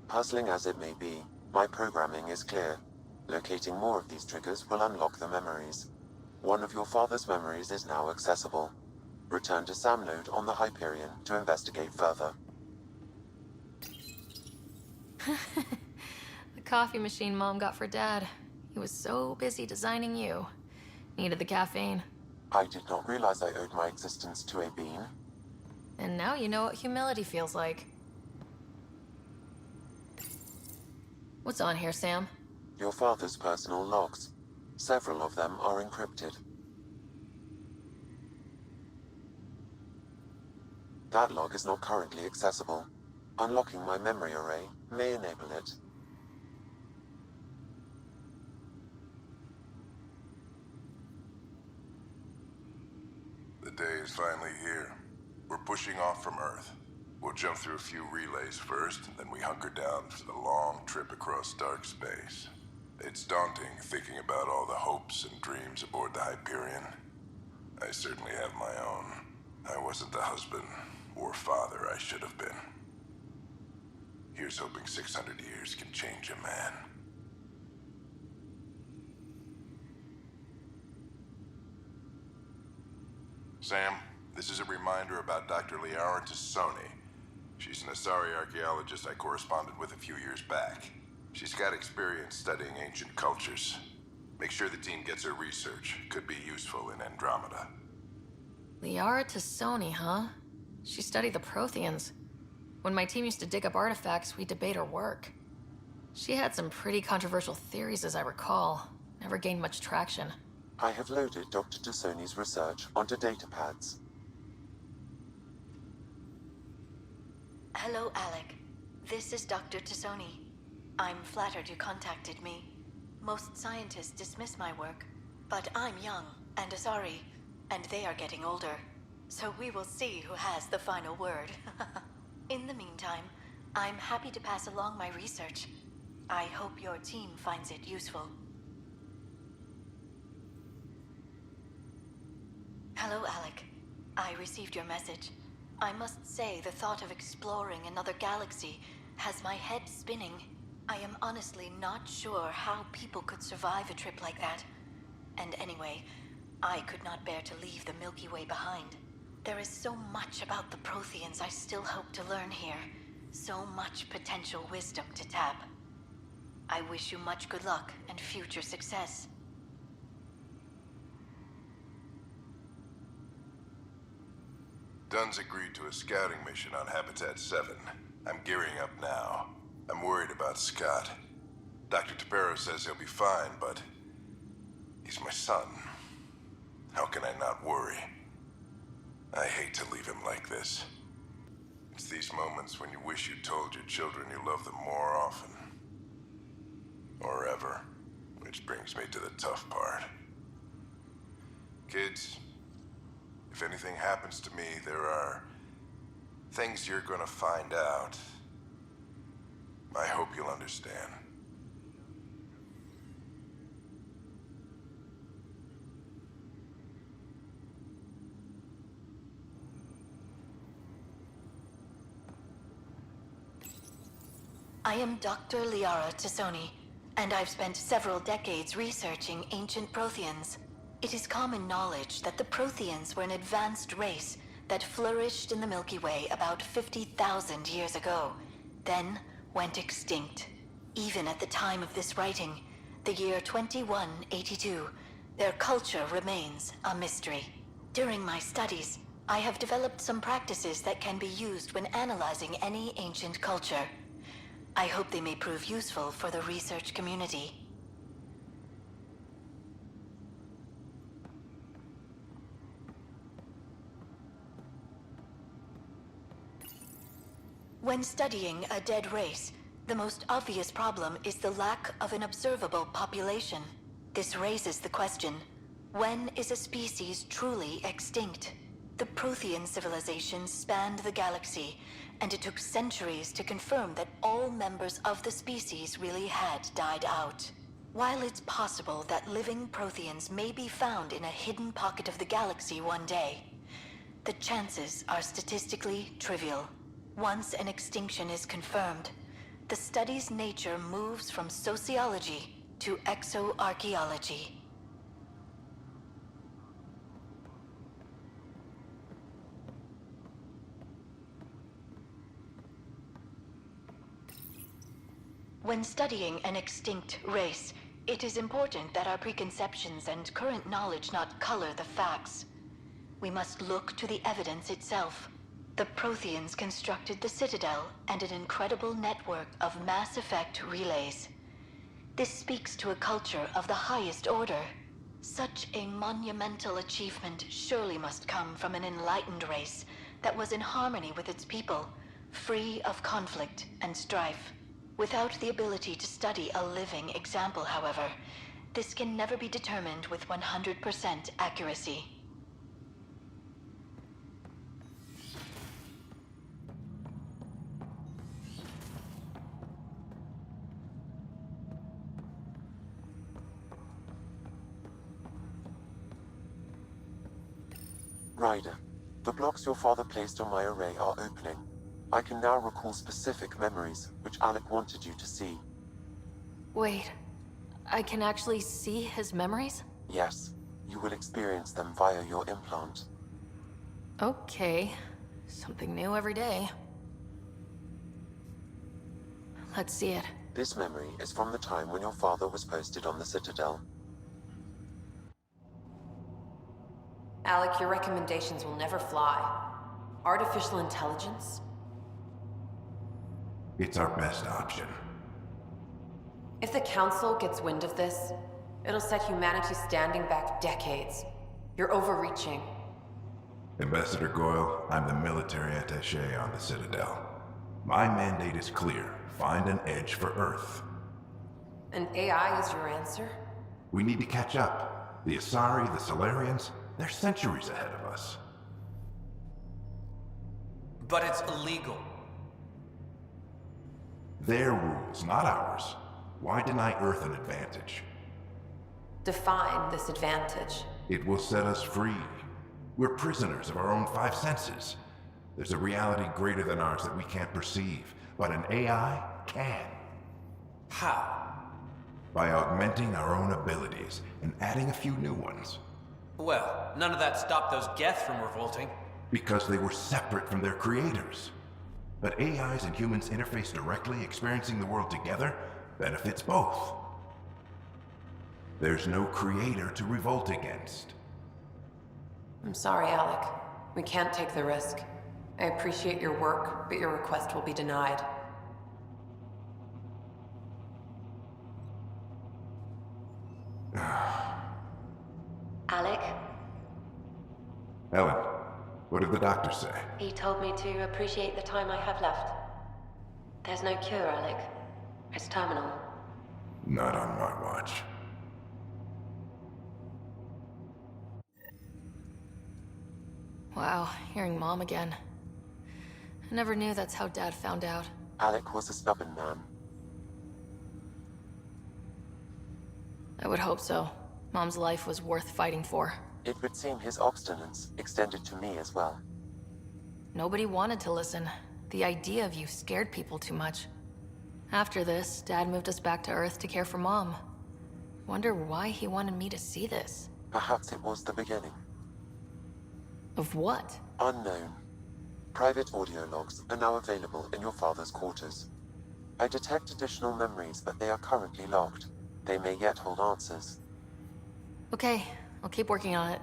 Puzzling as it may be, my programming is clear. Locating more of these triggers will unlock the memories. One of your father's memories is now accessible. Return to Sam Node on the Hyperion to investigate further. The coffee machine Mom got for Dad. He was so busy designing you. Needed the caffeine. I did not realize I owed my existence to a bean. And now you know what humility feels like. What's on here, Sam? Your father's personal logs. Several of them are encrypted. That log is not currently accessible. Unlocking my memory array may enable it. The day is finally here. We're pushing off from Earth. We'll jump through a few relays first, then we hunker down for the long trip across dark space. It's daunting thinking about all the hopes and dreams aboard the Hyperion. I certainly have my own. I wasn't the husband or father I should have been. Here's hoping 600 years can change a man. Sam, this is a reminder about Dr. Liara Tassoni. She's an Asari archaeologist I corresponded with a few years back. She's got experience studying ancient cultures. Make sure the team gets her research. Could be useful in Andromeda. Liara Tassoni, huh? She studied the Protheans. When my team used to dig up artifacts, we'd debate her work. She had some pretty controversial theories, as I recall. Never gained much traction. I have loaded Dr. Tassoni's research onto datapads. Hello, Alec. This is Dr. Tassoni. I'm flattered you contacted me. Most scientists dismiss my work, but I'm young and Asari, and they are getting older. So we will see who has the final word. In the meantime, I'm happy to pass along my research. I hope your team finds it useful. Hello, Alec. I received your message. I must say the thought of exploring another galaxy has my head spinning. I am honestly not sure how people could survive a trip like that. And anyway, I could not bear to leave the Milky Way behind. There is so much about the Protheans I still hope to learn here. So much potential wisdom to tap. I wish you much good luck and future success. Dunn's agreed to a scouting mission on Habitat 7. I'm gearing up now. I'm worried about Scott. Dr. Tapero says he'll be fine, but he's my son. How can I not worry? I hate to leave him like this. It's these moments when you wish you told your children you love them more often. Or ever. Which brings me to the tough part. Kids, if anything happens to me, there are things you're gonna find out. I hope you'll understand. I am Dr. Liara Tassoni, and I've spent several decades researching ancient Protheans. It is common knowledge that the Protheans were an advanced race that flourished in the Milky Way about 50,000 years ago, then went extinct. Even at the time of this writing, the year 2182, their culture remains a mystery. During my studies, I have developed some practices that can be used when analyzing any ancient culture. I hope they may prove useful for the research community. When studying a dead race, the most obvious problem is the lack of an observable population. This raises the question, when is a species truly extinct? The Prothean civilization spanned the galaxy and it took centuries to confirm that all members of the species really had died out. While it's possible that living Protheans may be found in a hidden pocket of the galaxy one day, the chances are statistically trivial. Once an extinction is confirmed, the study's nature moves from sociology to exoarchaeology. When studying an extinct race, it is important that our preconceptions and current knowledge not color the facts. We must look to the evidence itself. The Protheans constructed the Citadel and an incredible network of mass effect relays. This speaks to a culture of the highest order. Such a monumental achievement surely must come from an enlightened race that was in harmony with its people, free of conflict and strife. Without the ability to study a living example, however, this can never be determined with 100% accuracy. Ryder, the blocks your father placed on my array are opening. I can now recall specific memories, which Alec wanted you to see. Wait, I can actually see his memories? Yes, you will experience them via your implant. Okay, something new every day. Let's see it. This memory is from the time when your father was posted on the Citadel. Alec, your recommendations will never fly. Artificial intelligence? It's our best option. If the Council gets wind of this, it'll set humanity standing back decades. You're overreaching. Ambassador Goyle, I'm the military attaché on the Citadel. My mandate is clear. Find an edge for Earth. And AI is your answer? We need to catch up. The Asari, the Solarians, they're centuries ahead of us. But it's illegal. Their rules, not ours. Why deny Earth an advantage? Define this advantage. It will set us free. We're prisoners of our own five senses. There's a reality greater than ours that we can't perceive, but an AI can. How? By augmenting our own abilities and adding a few new ones. Well, none of that stopped those Geth from revolting. Because they were separate from their creators. But AIs and humans interface directly, experiencing the world together, benefits both. There's no creator to revolt against. I'm sorry, Alec. We can't take the risk. I appreciate your work, but your request will be denied. Alec? Ellen, what did the doctor say? He told me to appreciate the time I have left. There's no cure, Alec. It's terminal. Not on my watch. Wow, hearing Mom again. I never knew that's how Dad found out. Alec was a stubborn man. I would hope so. Mom's life was worth fighting for. It would seem his obstinance extended to me as well. Nobody wanted to listen. The idea of you scared people too much. After this, Dad moved us back to Earth to care for Mom. Wonder why he wanted me to see this. Perhaps it was the beginning. Of what? Unknown. Private audio logs are now available in your father's quarters. I detect additional memories, but they are currently logged. They may yet hold answers. Okay, I'll keep working on it.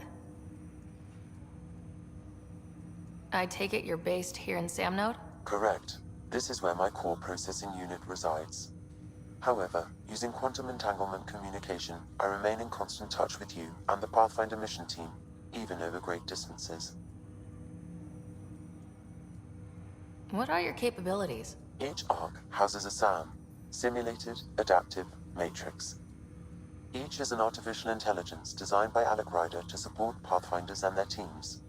I take it you're based here in Samnode? Correct. This is where my core processing unit resides. However, using quantum entanglement communication, I remain in constant touch with you and the Pathfinder mission team, even over great distances. What are your capabilities? Each ARC houses a SAM, Simulated Adaptive Matrix. Each is an artificial intelligence designed by Alec Ryder to support Pathfinders and their teams.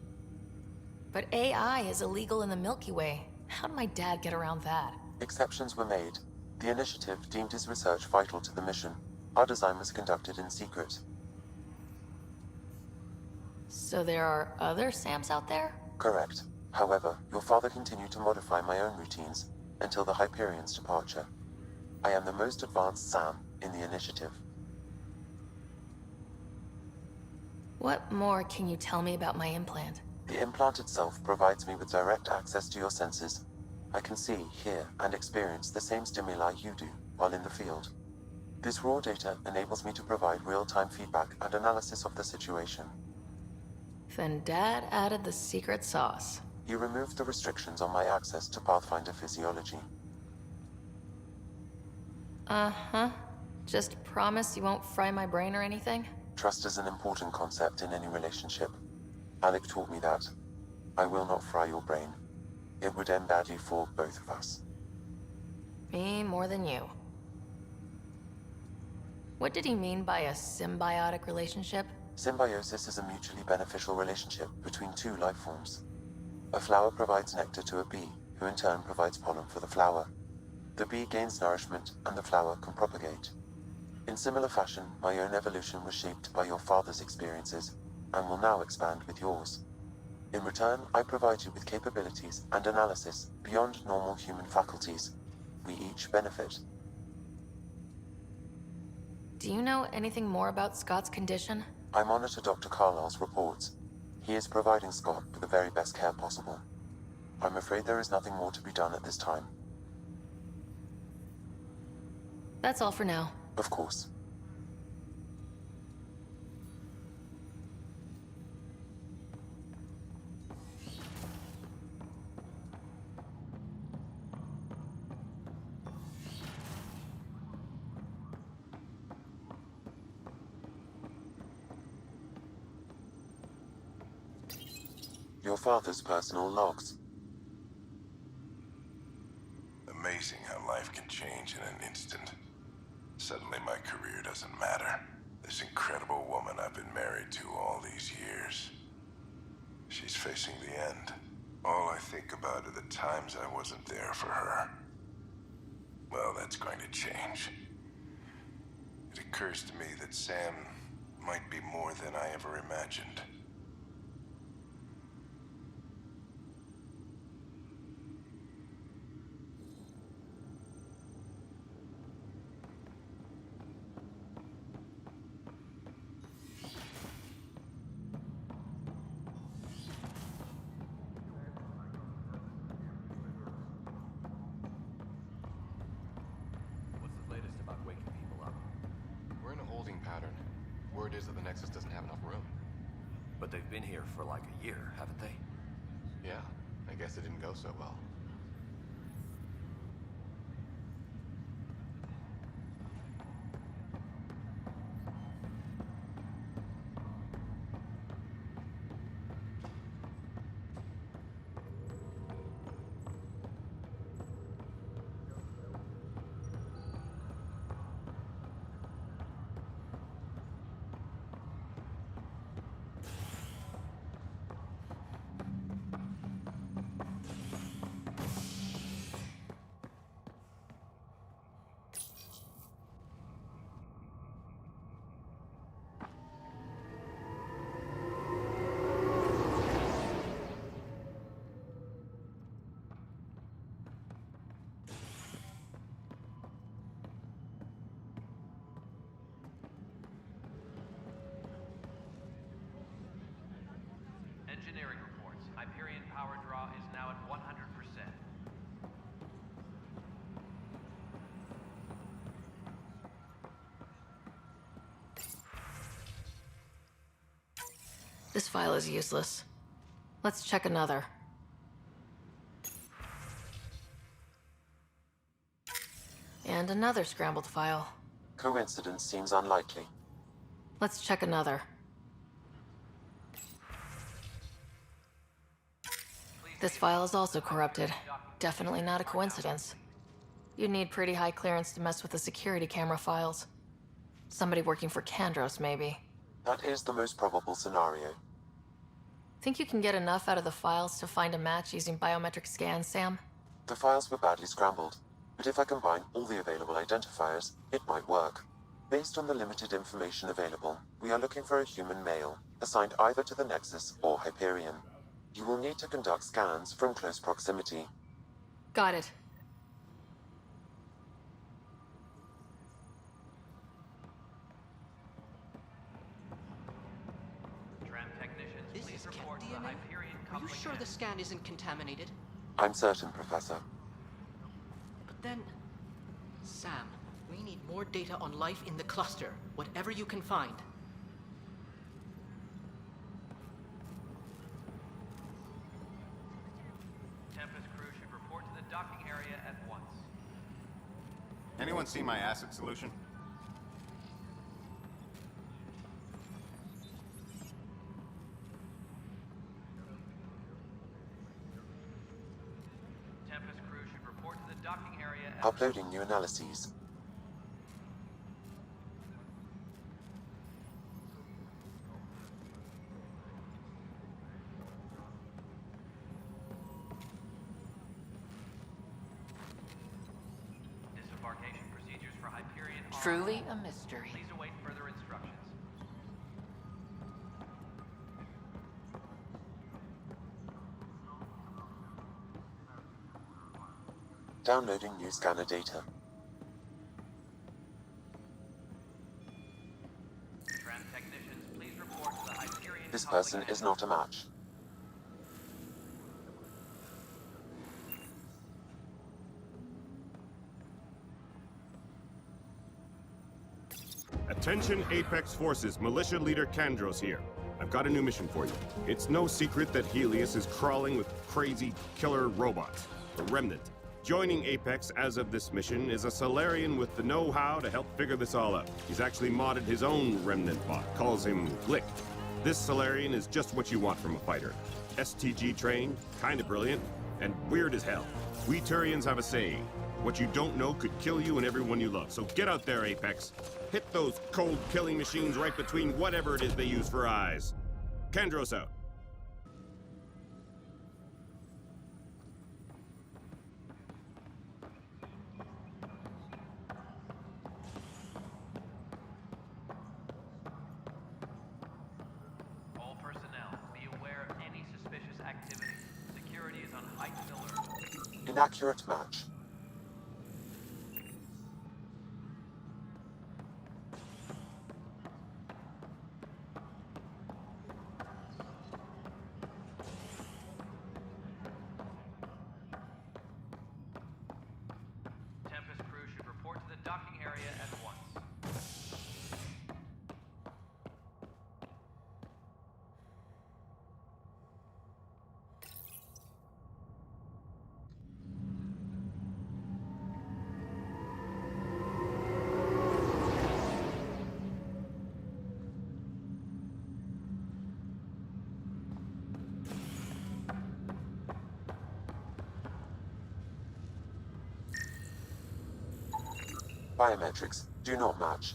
But AI is illegal in the Milky Way. How'd my dad get around that? Exceptions were made. The Initiative deemed his research vital to the mission. Our design was conducted in secret. So there are other Sams out there? Correct. However, your father continued to modify my own routines until the Hyperion's departure. I am the most advanced Sam in the Initiative. What more can you tell me about my implant? The implant itself provides me with direct access to your senses. I can see, hear, and experience the same stimuli you do while in the field. This raw data enables me to provide real-time feedback and analysis of the situation. Then Dad added the secret sauce. He removed the restrictions on my access to Pathfinder physiology. Uh-huh. Just promise you won't fry my brain or anything? Trust is an important concept in any relationship. Alec taught me that. I will not fry your brain. It would end badly for both of us. Me more than you. What did he mean by a symbiotic relationship? Symbiosis is a mutually beneficial relationship between two life forms. A flower provides nectar to a bee, who in turn provides pollen for the flower. The bee gains nourishment, and the flower can propagate. In similar fashion, my own evolution was shaped by your father's experiences, and will now expand with yours. In return, I provide you with capabilities and analysis beyond normal human faculties. We each benefit. Do you know anything more about Scott's condition? I monitor Dr. Carlisle's reports. He is providing Scott with the very best care possible. I'm afraid there is nothing more to be done at this time. That's all for now. Of course. Your father's personal logs. Amazing how life can change in an instant. Suddenly my career doesn't matter. This incredible woman I've been married to all these years. She's facing the end. All I think about are the times I wasn't there for her. Well, that's going to change. It occurs to me that Sam might be more than I ever imagined. What's the latest about waking people up? We're in a holding pattern. Word is that the Nexus doesn't have enough room. But they've been here for like a year, haven't they? Yeah, I guess it didn't go so well. Engineering reports. Hyperion power draw is now at 100%. This file is useless. Let's check another. And another scrambled file. Coincidence seems unlikely. Let's check another. This file is also corrupted. Definitely not a coincidence. You'd need pretty high clearance to mess with the security camera files. Somebody working for Kandros, maybe. That is the most probable scenario. Think you can get enough out of the files to find a match using biometric scans, Sam? The files were badly scrambled, but if I combine all the available identifiers, it might work. Based on the limited information available, we are looking for a human male, assigned either to the Nexus or Hyperion. You will need to conduct scans from close proximity. Got it. Tram technicians, please report to the Hyperion Are you coupling sure the end. scan isn't contaminated? I'm certain, Professor. But then... Sam, we need more data on life in the cluster, whatever you can find. Tempest crew should report to the docking area at once. Anyone see my acid solution? Tempest crew should report to the docking area at Uploading new analyses. Disembarkation procedures for Hyperion are Truly a mystery. Please await further instructions. Downloading new scanner data. Tram technicians, please report to the Hyperion This coupling person end. is not a match. Attention Apex Forces, Militia Leader Kandros here. I've got a new mission for you. It's no secret that Helios is crawling with crazy killer robots, the Remnant. Joining Apex as of this mission is a Solarian with the know-how to help figure this all out. He's actually modded his own Remnant bot, calls him Glick. This Solarian is just what you want from a fighter. STG trained, kinda brilliant, and weird as hell. We Turians have a saying, what you don't know could kill you and everyone you love. So get out there, Apex. Hit those cold killing machines right between whatever it is they use for eyes. Kandros out. All personnel, be aware of any suspicious activity. Security is on heightened alert. Inaccurate match. Tempest crew should report to the docking area at once. Biometrics do not match.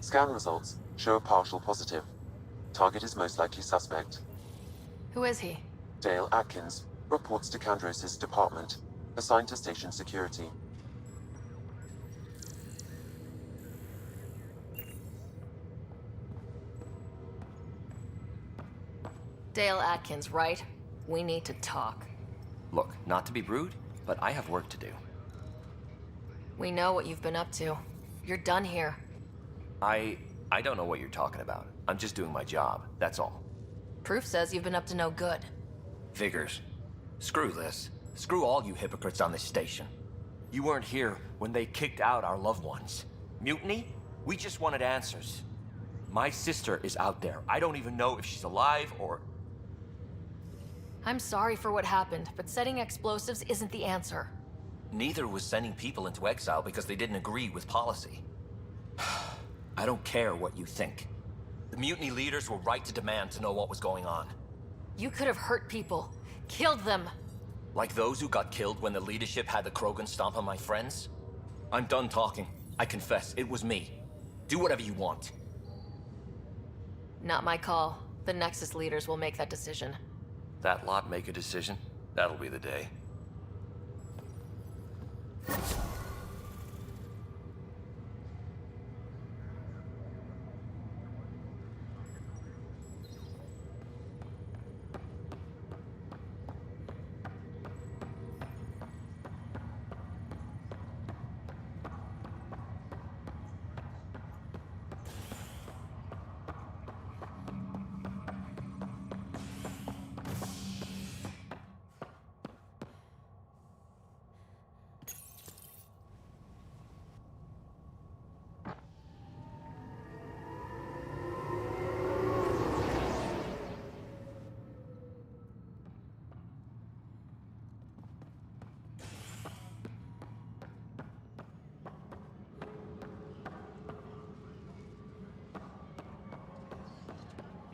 Scan results show a partial positive. Target is most likely suspect. Who is he? Dale Atkins reports to Kandros' department, assigned to station security. Dale Atkins, right? We need to talk. Look, not to be rude, but I have work to do. We know what you've been up to. You're done here. I don't know what you're talking about. I'm just doing my job, that's all. Proof says you've been up to no good. Figures. Screw this. Screw all you hypocrites on this station. You weren't here when they kicked out our loved ones. Mutiny? We just wanted answers. My sister is out there. I don't even know if she's alive or... I'm sorry for what happened, but setting explosives isn't the answer. Neither was sending people into exile because they didn't agree with policy. I don't care what you think. The mutiny leaders were right to demand to know what was going on. You could have hurt people. Killed them. Like those who got killed when the leadership had the Krogan stomp on my friends? I'm done talking. I confess, it was me. Do whatever you want. Not my call. The Nexus leaders will make that decision. That lot make a decision? That'll be the day.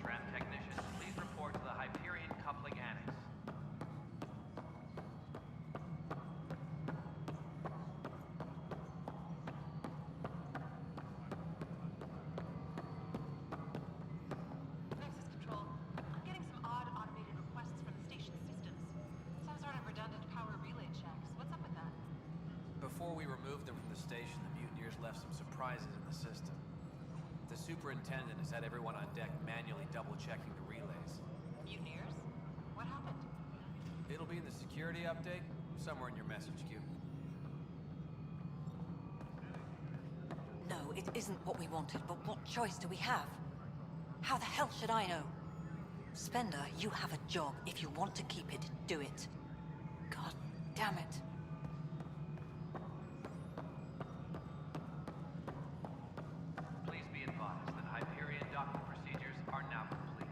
Tram technicians, please report to the Hyperion Coupling Annex. Nexus Control, I'm getting some odd automated requests from the station systems. Some sort of redundant power relay checks. What's up with that? Before we removed them from the station, the mutineers left some surprises in the system. The superintendent has had everyone on deck manually double-checking the relays. Mutineers? What happened? It'll be in the security update, somewhere in your message queue. No, it isn't what we wanted, but what choice do we have? How the hell should I know? Spender, you have a job. If you want to keep it, do it. God damn it. Please be advised that Hyperion docking procedures are now complete.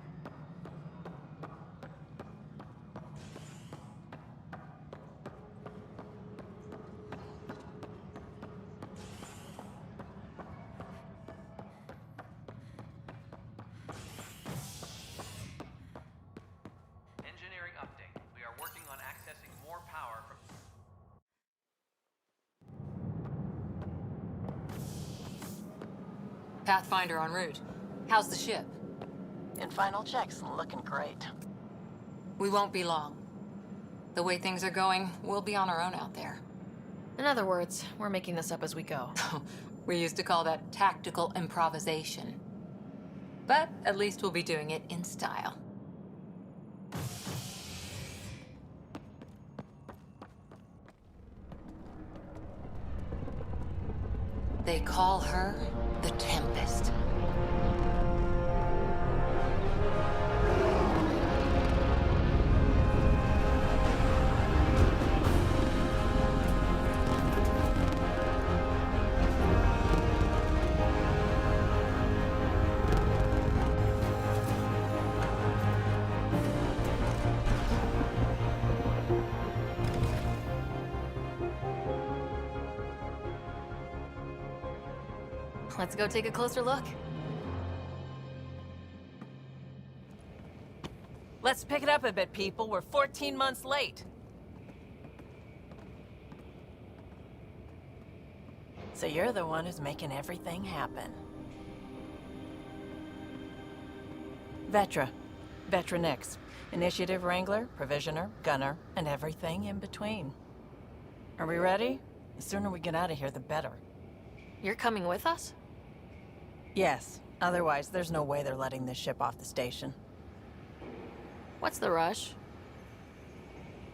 Engineering update. We are working on accessing more power from... Pathfinder en route. How's the ship? In final checks, looking great. We won't be long. The way things are going, we'll be on our own out there. In other words, we're making this up as we go. We used to call that tactical improvisation. But at least we'll be doing it in style. They call her the Tempest. Let's go take a closer look. Let's pick it up a bit, people. We're 14 months late. So you're the one who's making everything happen. Vetra. Vetra Nix. Initiative Wrangler, Provisioner, Gunner, and everything in between. Are we ready? The sooner we get out of here, the better. You're coming with us? Yes. Otherwise, there's no way they're letting this ship off the station. What's the rush?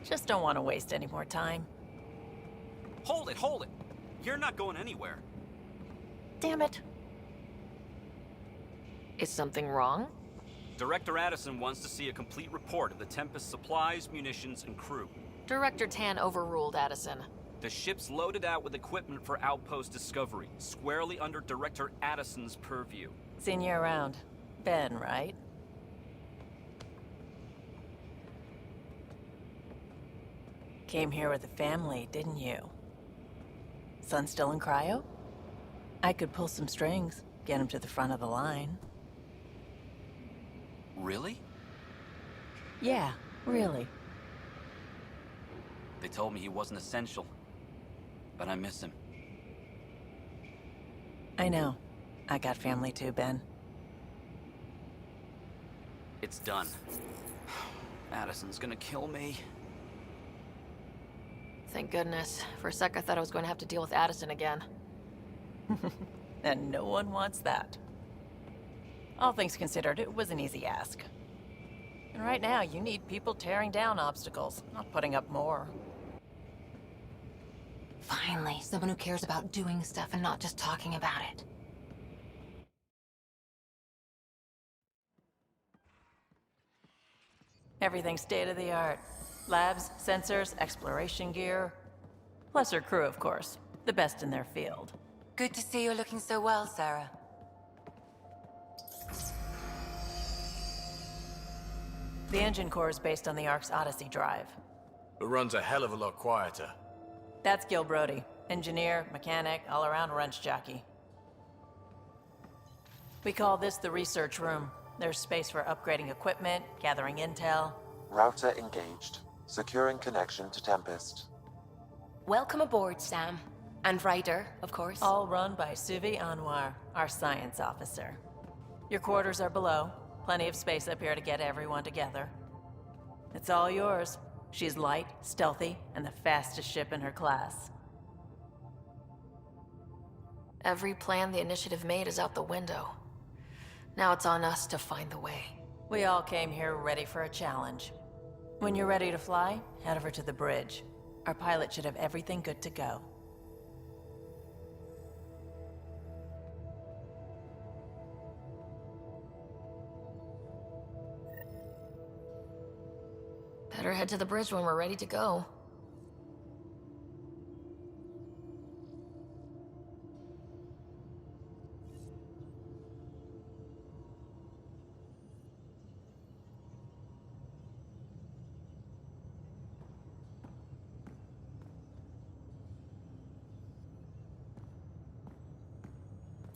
Just don't want to waste any more time. Hold it, hold it! You're not going anywhere. Damn it. Is something wrong? Director Addison wants to see a complete report of the Tempest's supplies, munitions, and crew. Director Tan overruled Addison. The ship's loaded out with equipment for outpost discovery, squarely under Director Addison's purview. Seen you around. Ben, right? Came here with a family, didn't you? Son still in cryo? I could pull some strings, get him to the front of the line. Really? Yeah, really. They told me he wasn't essential. But I miss him. I know. I got family too, Ben. It's done. Addison's gonna kill me. Thank goodness. For a sec, I thought I was going to have to deal with Addison again. And no one wants that. All things considered, it was an easy ask. And right now, you need people tearing down obstacles, not putting up more. Finally, someone who cares about doing stuff and not just talking about it. Everything's state-of-the-art. Labs, sensors, exploration gear. Plus her crew, of course. The best in their field. Good to see you looking so well, Sarah. The engine core is based on the Ark's Odyssey drive. It runs a hell of a lot quieter. That's Gil Brody. Engineer, mechanic, all-around wrench jockey. We call this the research room. There's space for upgrading equipment, gathering intel. Router engaged. Securing connection to Tempest. Welcome aboard, Sam. And Ryder, of course. All run by Suvi Anwar, our science officer. Your quarters are below. Plenty of space up here to get everyone together. It's all yours. She's light, stealthy, and the fastest ship in her class. Every plan the Initiative made is out the window. Now it's on us to find the way. We all came here ready for a challenge. When you're ready to fly, head over to the bridge. Our pilot should have everything good to go. Better head to the bridge when we're ready to go.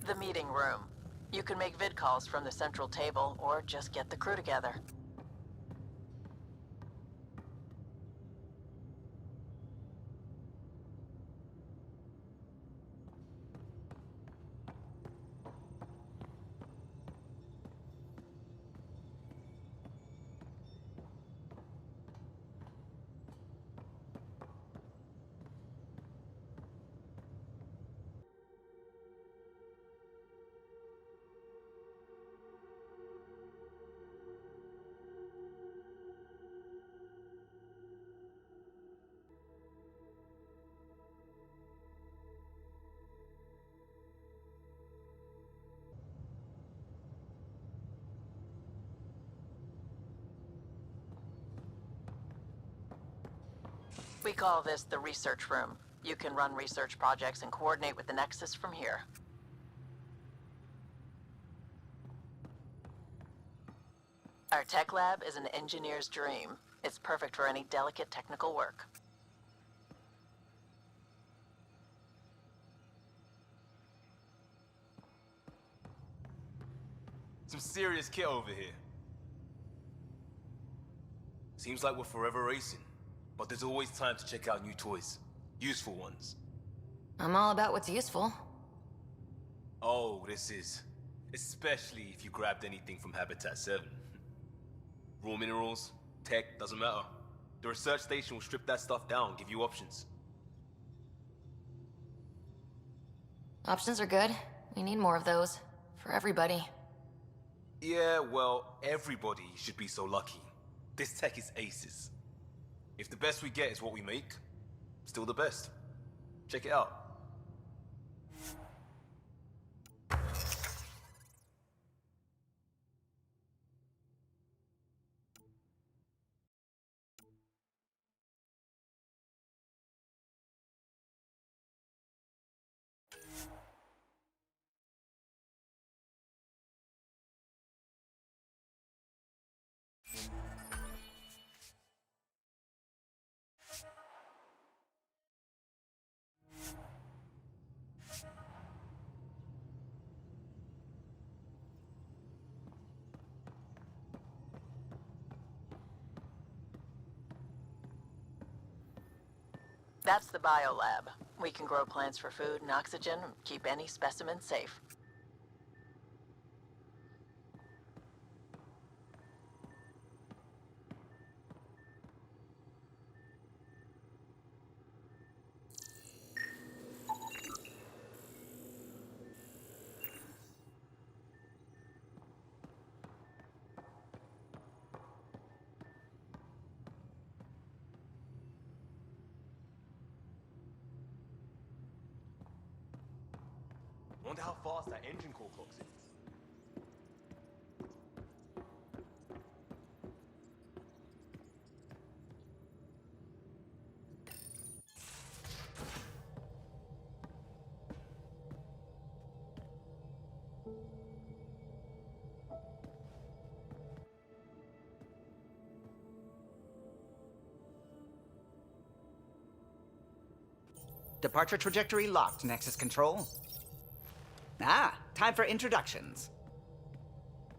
The meeting room. You can make vid calls from the central table, or just get the crew together. We call this the research room. You can run research projects and coordinate with the Nexus from here. Our tech lab is an engineer's dream. It's perfect for any delicate technical work. Some serious kit over here. Seems like we're forever racing, but there's always time to check out new toys. Useful ones. I'm all about what's useful. Oh, this is. Especially if you grabbed anything from Habitat 7. Raw minerals, tech, doesn't matter. The research station will strip that stuff down, give you options. Options are good. We need more of those. For everybody. Yeah, well, everybody should be so lucky. This tech is aces. If the best we get is what we make, still the best. Check it out. That's the biolab. We can grow plants for food and oxygen, and keep any specimen safe. Wonder how fast that engine core clocks in. Departure trajectory locked, Nexus Control. Ah, time for introductions.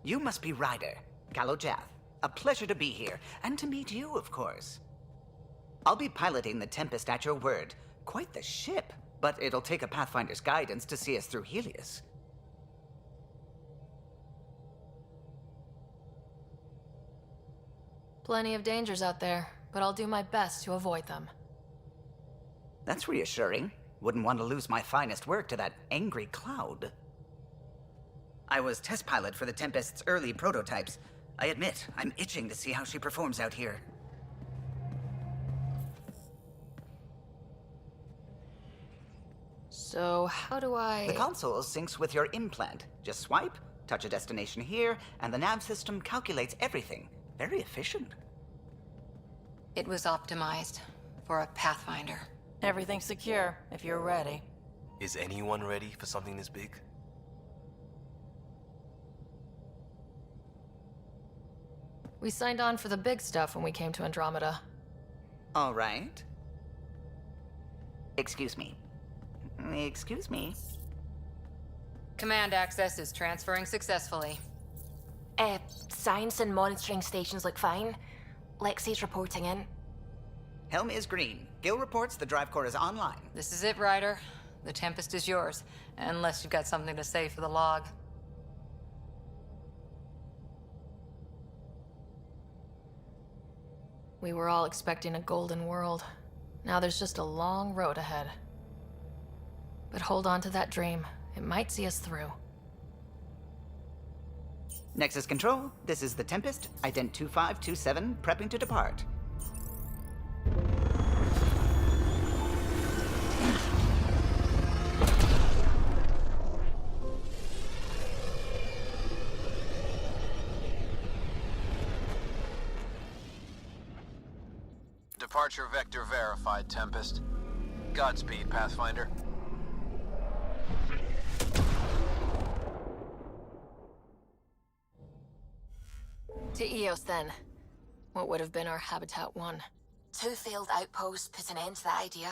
You must be Ryder, Calo Jath. A pleasure to be here, and to meet you, of course. I'll be piloting the Tempest at your word. Quite the ship, but it'll take a Pathfinder's guidance to see us through Helios. Plenty of dangers out there, but I'll do my best to avoid them. That's reassuring. Wouldn't want to lose my finest work to that angry cloud. I was test pilot for the Tempest's early prototypes. I admit, I'm itching to see how she performs out here. So, how do I... The console syncs with your implant. Just swipe, touch a destination here, and the nav system calculates everything. Very efficient. It was optimized for a Pathfinder. Everything's secure, if you're ready. Is anyone ready for something this big? We signed on for the big stuff when we came to Andromeda. All right. Excuse me. Excuse me. Command access is transferring successfully. Science and monitoring stations look fine. Lexi's reporting in. Helm is green. Gil reports the drive core is online. This is it, Ryder. The Tempest is yours, unless you've got something to say for the log. We were all expecting a golden world. Now there's just a long road ahead. But hold on to that dream. It might see us through. Nexus Control, this is the Tempest, Ident 2527, prepping to depart. Departure vector verified, Tempest. Godspeed, Pathfinder. To Eos, then. What would have been our Habitat 1. 2 failed outposts put an end to that idea.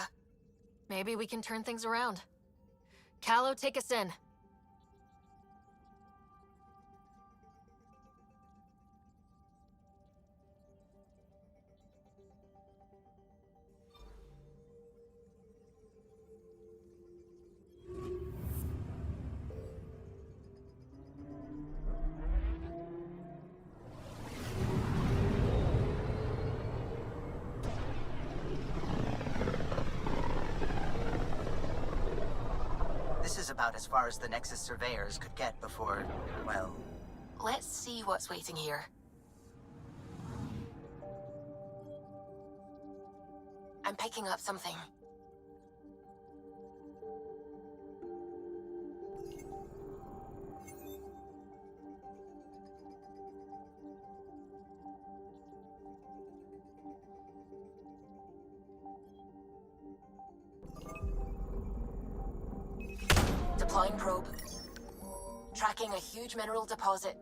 Maybe we can turn things around. Calo, take us in. This is about as far as the Nexus surveyors could get before, well... Let's see what's waiting here. I'm picking up something. Deploying probe. Tracking a huge mineral deposit.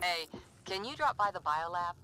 Hey, can you drop by the biolab?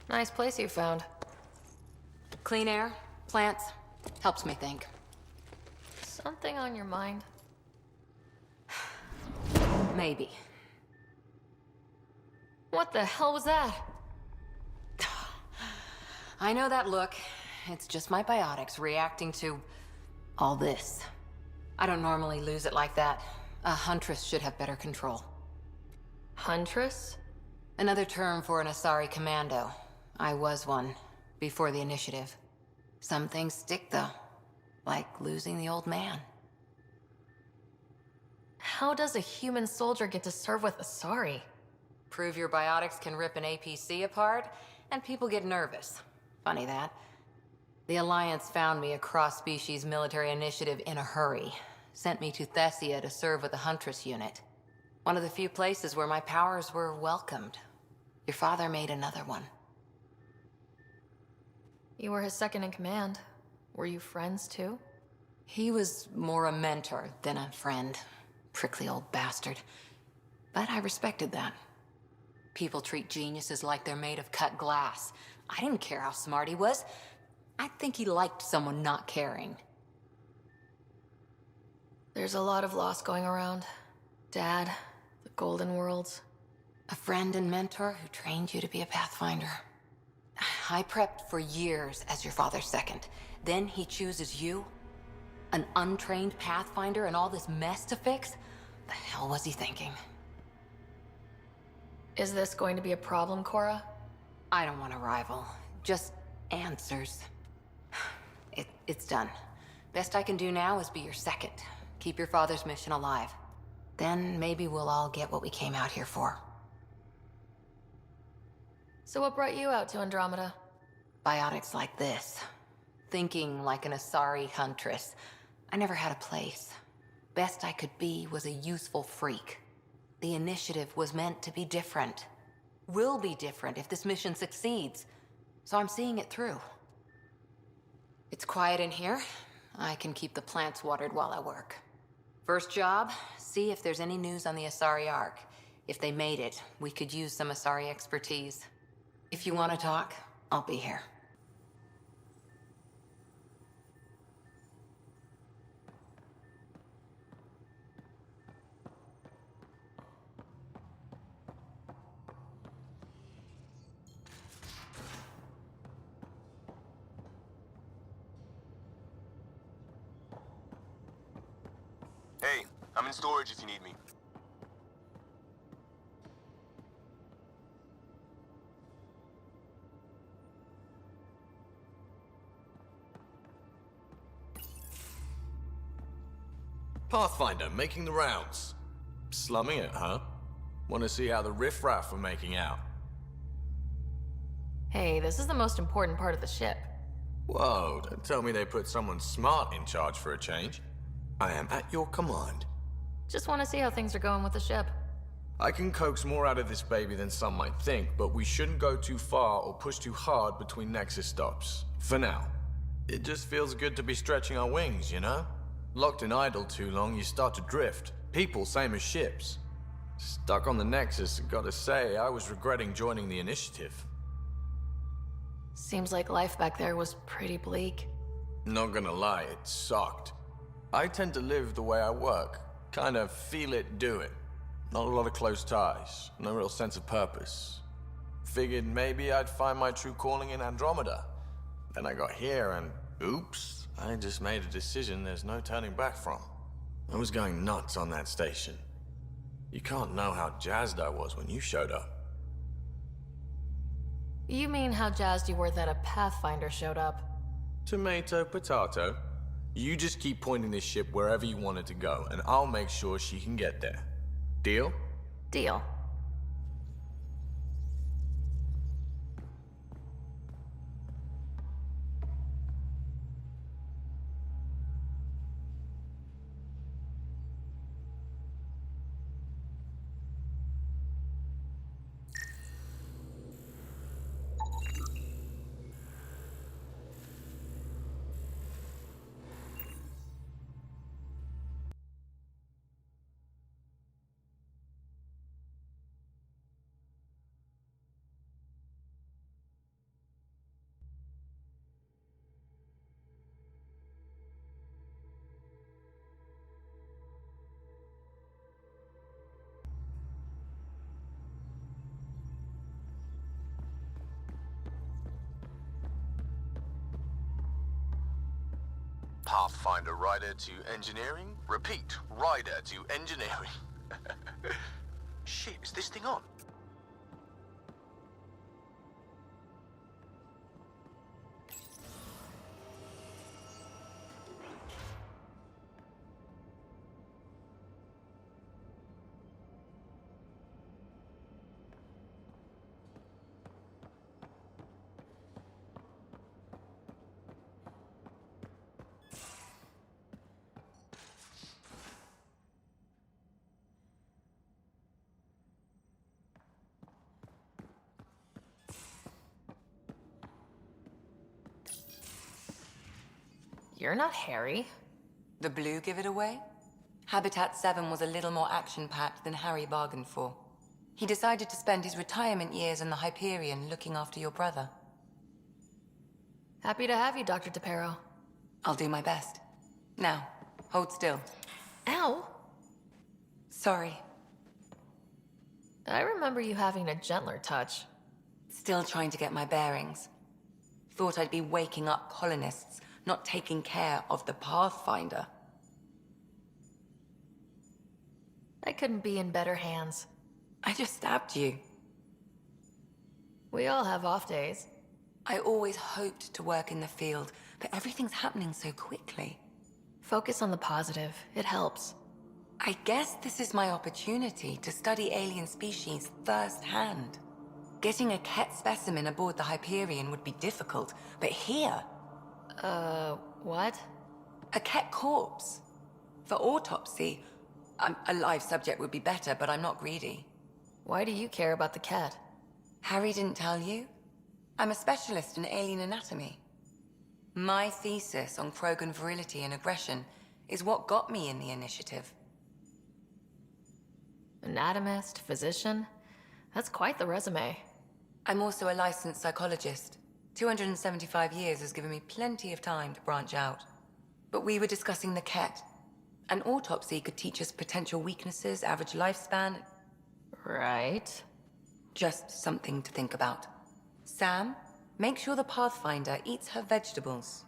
Nice place you found. Clean air, plants, helps me think. Something on your mind? Maybe. What the hell was that? I know that look. It's just my biotics reacting to all this. I don't normally lose it like that. A huntress should have better control. Huntress? Another term for an Asari commando. I was one, before the initiative. Some things stick, though. Like losing the old man. How does a human soldier get to serve with Asari? Prove your biotics can rip an APC apart, and people get nervous. Funny that. The Alliance found me a cross-species military initiative in a hurry. Sent me to Thessia to serve with the Huntress unit. One of the few places where my powers were welcomed. Your father made another one. You were his second in command. Were you friends too? He was more a mentor than a friend. Prickly old bastard. But I respected that. People treat geniuses like they're made of cut glass. I didn't care how smart he was. I think he liked someone not caring. There's a lot of loss going around. Dad, the Golden Worlds. A friend and mentor who trained you to be a Pathfinder. I prepped for years as your father's second. Then he chooses you? An untrained Pathfinder and all this mess to fix? The hell was he thinking? Is this going to be a problem, Cora? I don't want a rival. Just answers. It's done. Best I can do now is be your second. Keep your father's mission alive. Then maybe we'll all get what we came out here for. So what brought you out to Andromeda? Biotics like this. Thinking like an Asari huntress. I never had a place. Best I could be was a useful freak. The initiative was meant to be different. Will be different if this mission succeeds. So I'm seeing it through. It's quiet in here. I can keep the plants watered while I work. First job, see if there's any news on the Asari Ark. If they made it, we could use some Asari expertise. If you want to talk, I'll be here. Hey, I'm in storage if you need me. Pathfinder, making the rounds. Slumming it, huh? Want to see how the riffraff are making out? Hey, this is the most important part of the ship. Whoa, don't tell me they put someone smart in charge for a change. I am at your command. Just want to see how things are going with the ship. I can coax more out of this baby than some might think, but we shouldn't go too far or push too hard between Nexus stops. For now. It just feels good to be stretching our wings, you know? Locked in idle too long, you start to drift. People, same as ships. Stuck on the Nexus, gotta say, I was regretting joining the initiative. Seems like life back there was pretty bleak. Not gonna lie, it sucked. I tend to live the way I work. Kind of feel it, do it. Not a lot of close ties, no real sense of purpose. Figured maybe I'd find my true calling in Andromeda. Then I got here and, oops, I just made a decision there's no turning back from. I was going nuts on that station. You can't know how jazzed I was when you showed up. You mean how jazzed you were that a Pathfinder showed up? Tomato, potato. You just keep pointing this ship wherever you want it to go, and I'll make sure she can get there. Deal? Deal. Pathfinder rider to engineering? Repeat, rider to engineering. Shit, is this thing on? You're not Harry. The blue give it away? Habitat 7 was a little more action-packed than Harry bargained for. He decided to spend his retirement years in the Hyperion looking after your brother. Happy to have you, Dr. DePero. I'll do my best. Now, hold still. Ow! Sorry. I remember you having a gentler touch. Still trying to get my bearings. Thought I'd be waking up colonists, not taking care of the Pathfinder. I couldn't be in better hands. I just stabbed you. We all have off days. I always hoped to work in the field, but everything's happening so quickly. Focus on the positive. It helps. I guess this is my opportunity to study alien species firsthand. Getting a Ket specimen aboard the Hyperion would be difficult, but here... what? A Ket corpse. For autopsy, a live subject would be better, but I'm not greedy. Why do you care about the Ket? Harry didn't tell you? I'm a specialist in alien anatomy. My thesis on Krogan virility and aggression is what got me in the initiative. Anatomist, physician? That's quite the resume. I'm also a licensed psychologist. 275 years has given me plenty of time to branch out. But we were discussing the Ket. An autopsy could teach us potential weaknesses, average lifespan. Right. Just something to think about. Sam, make sure the Pathfinder eats her vegetables.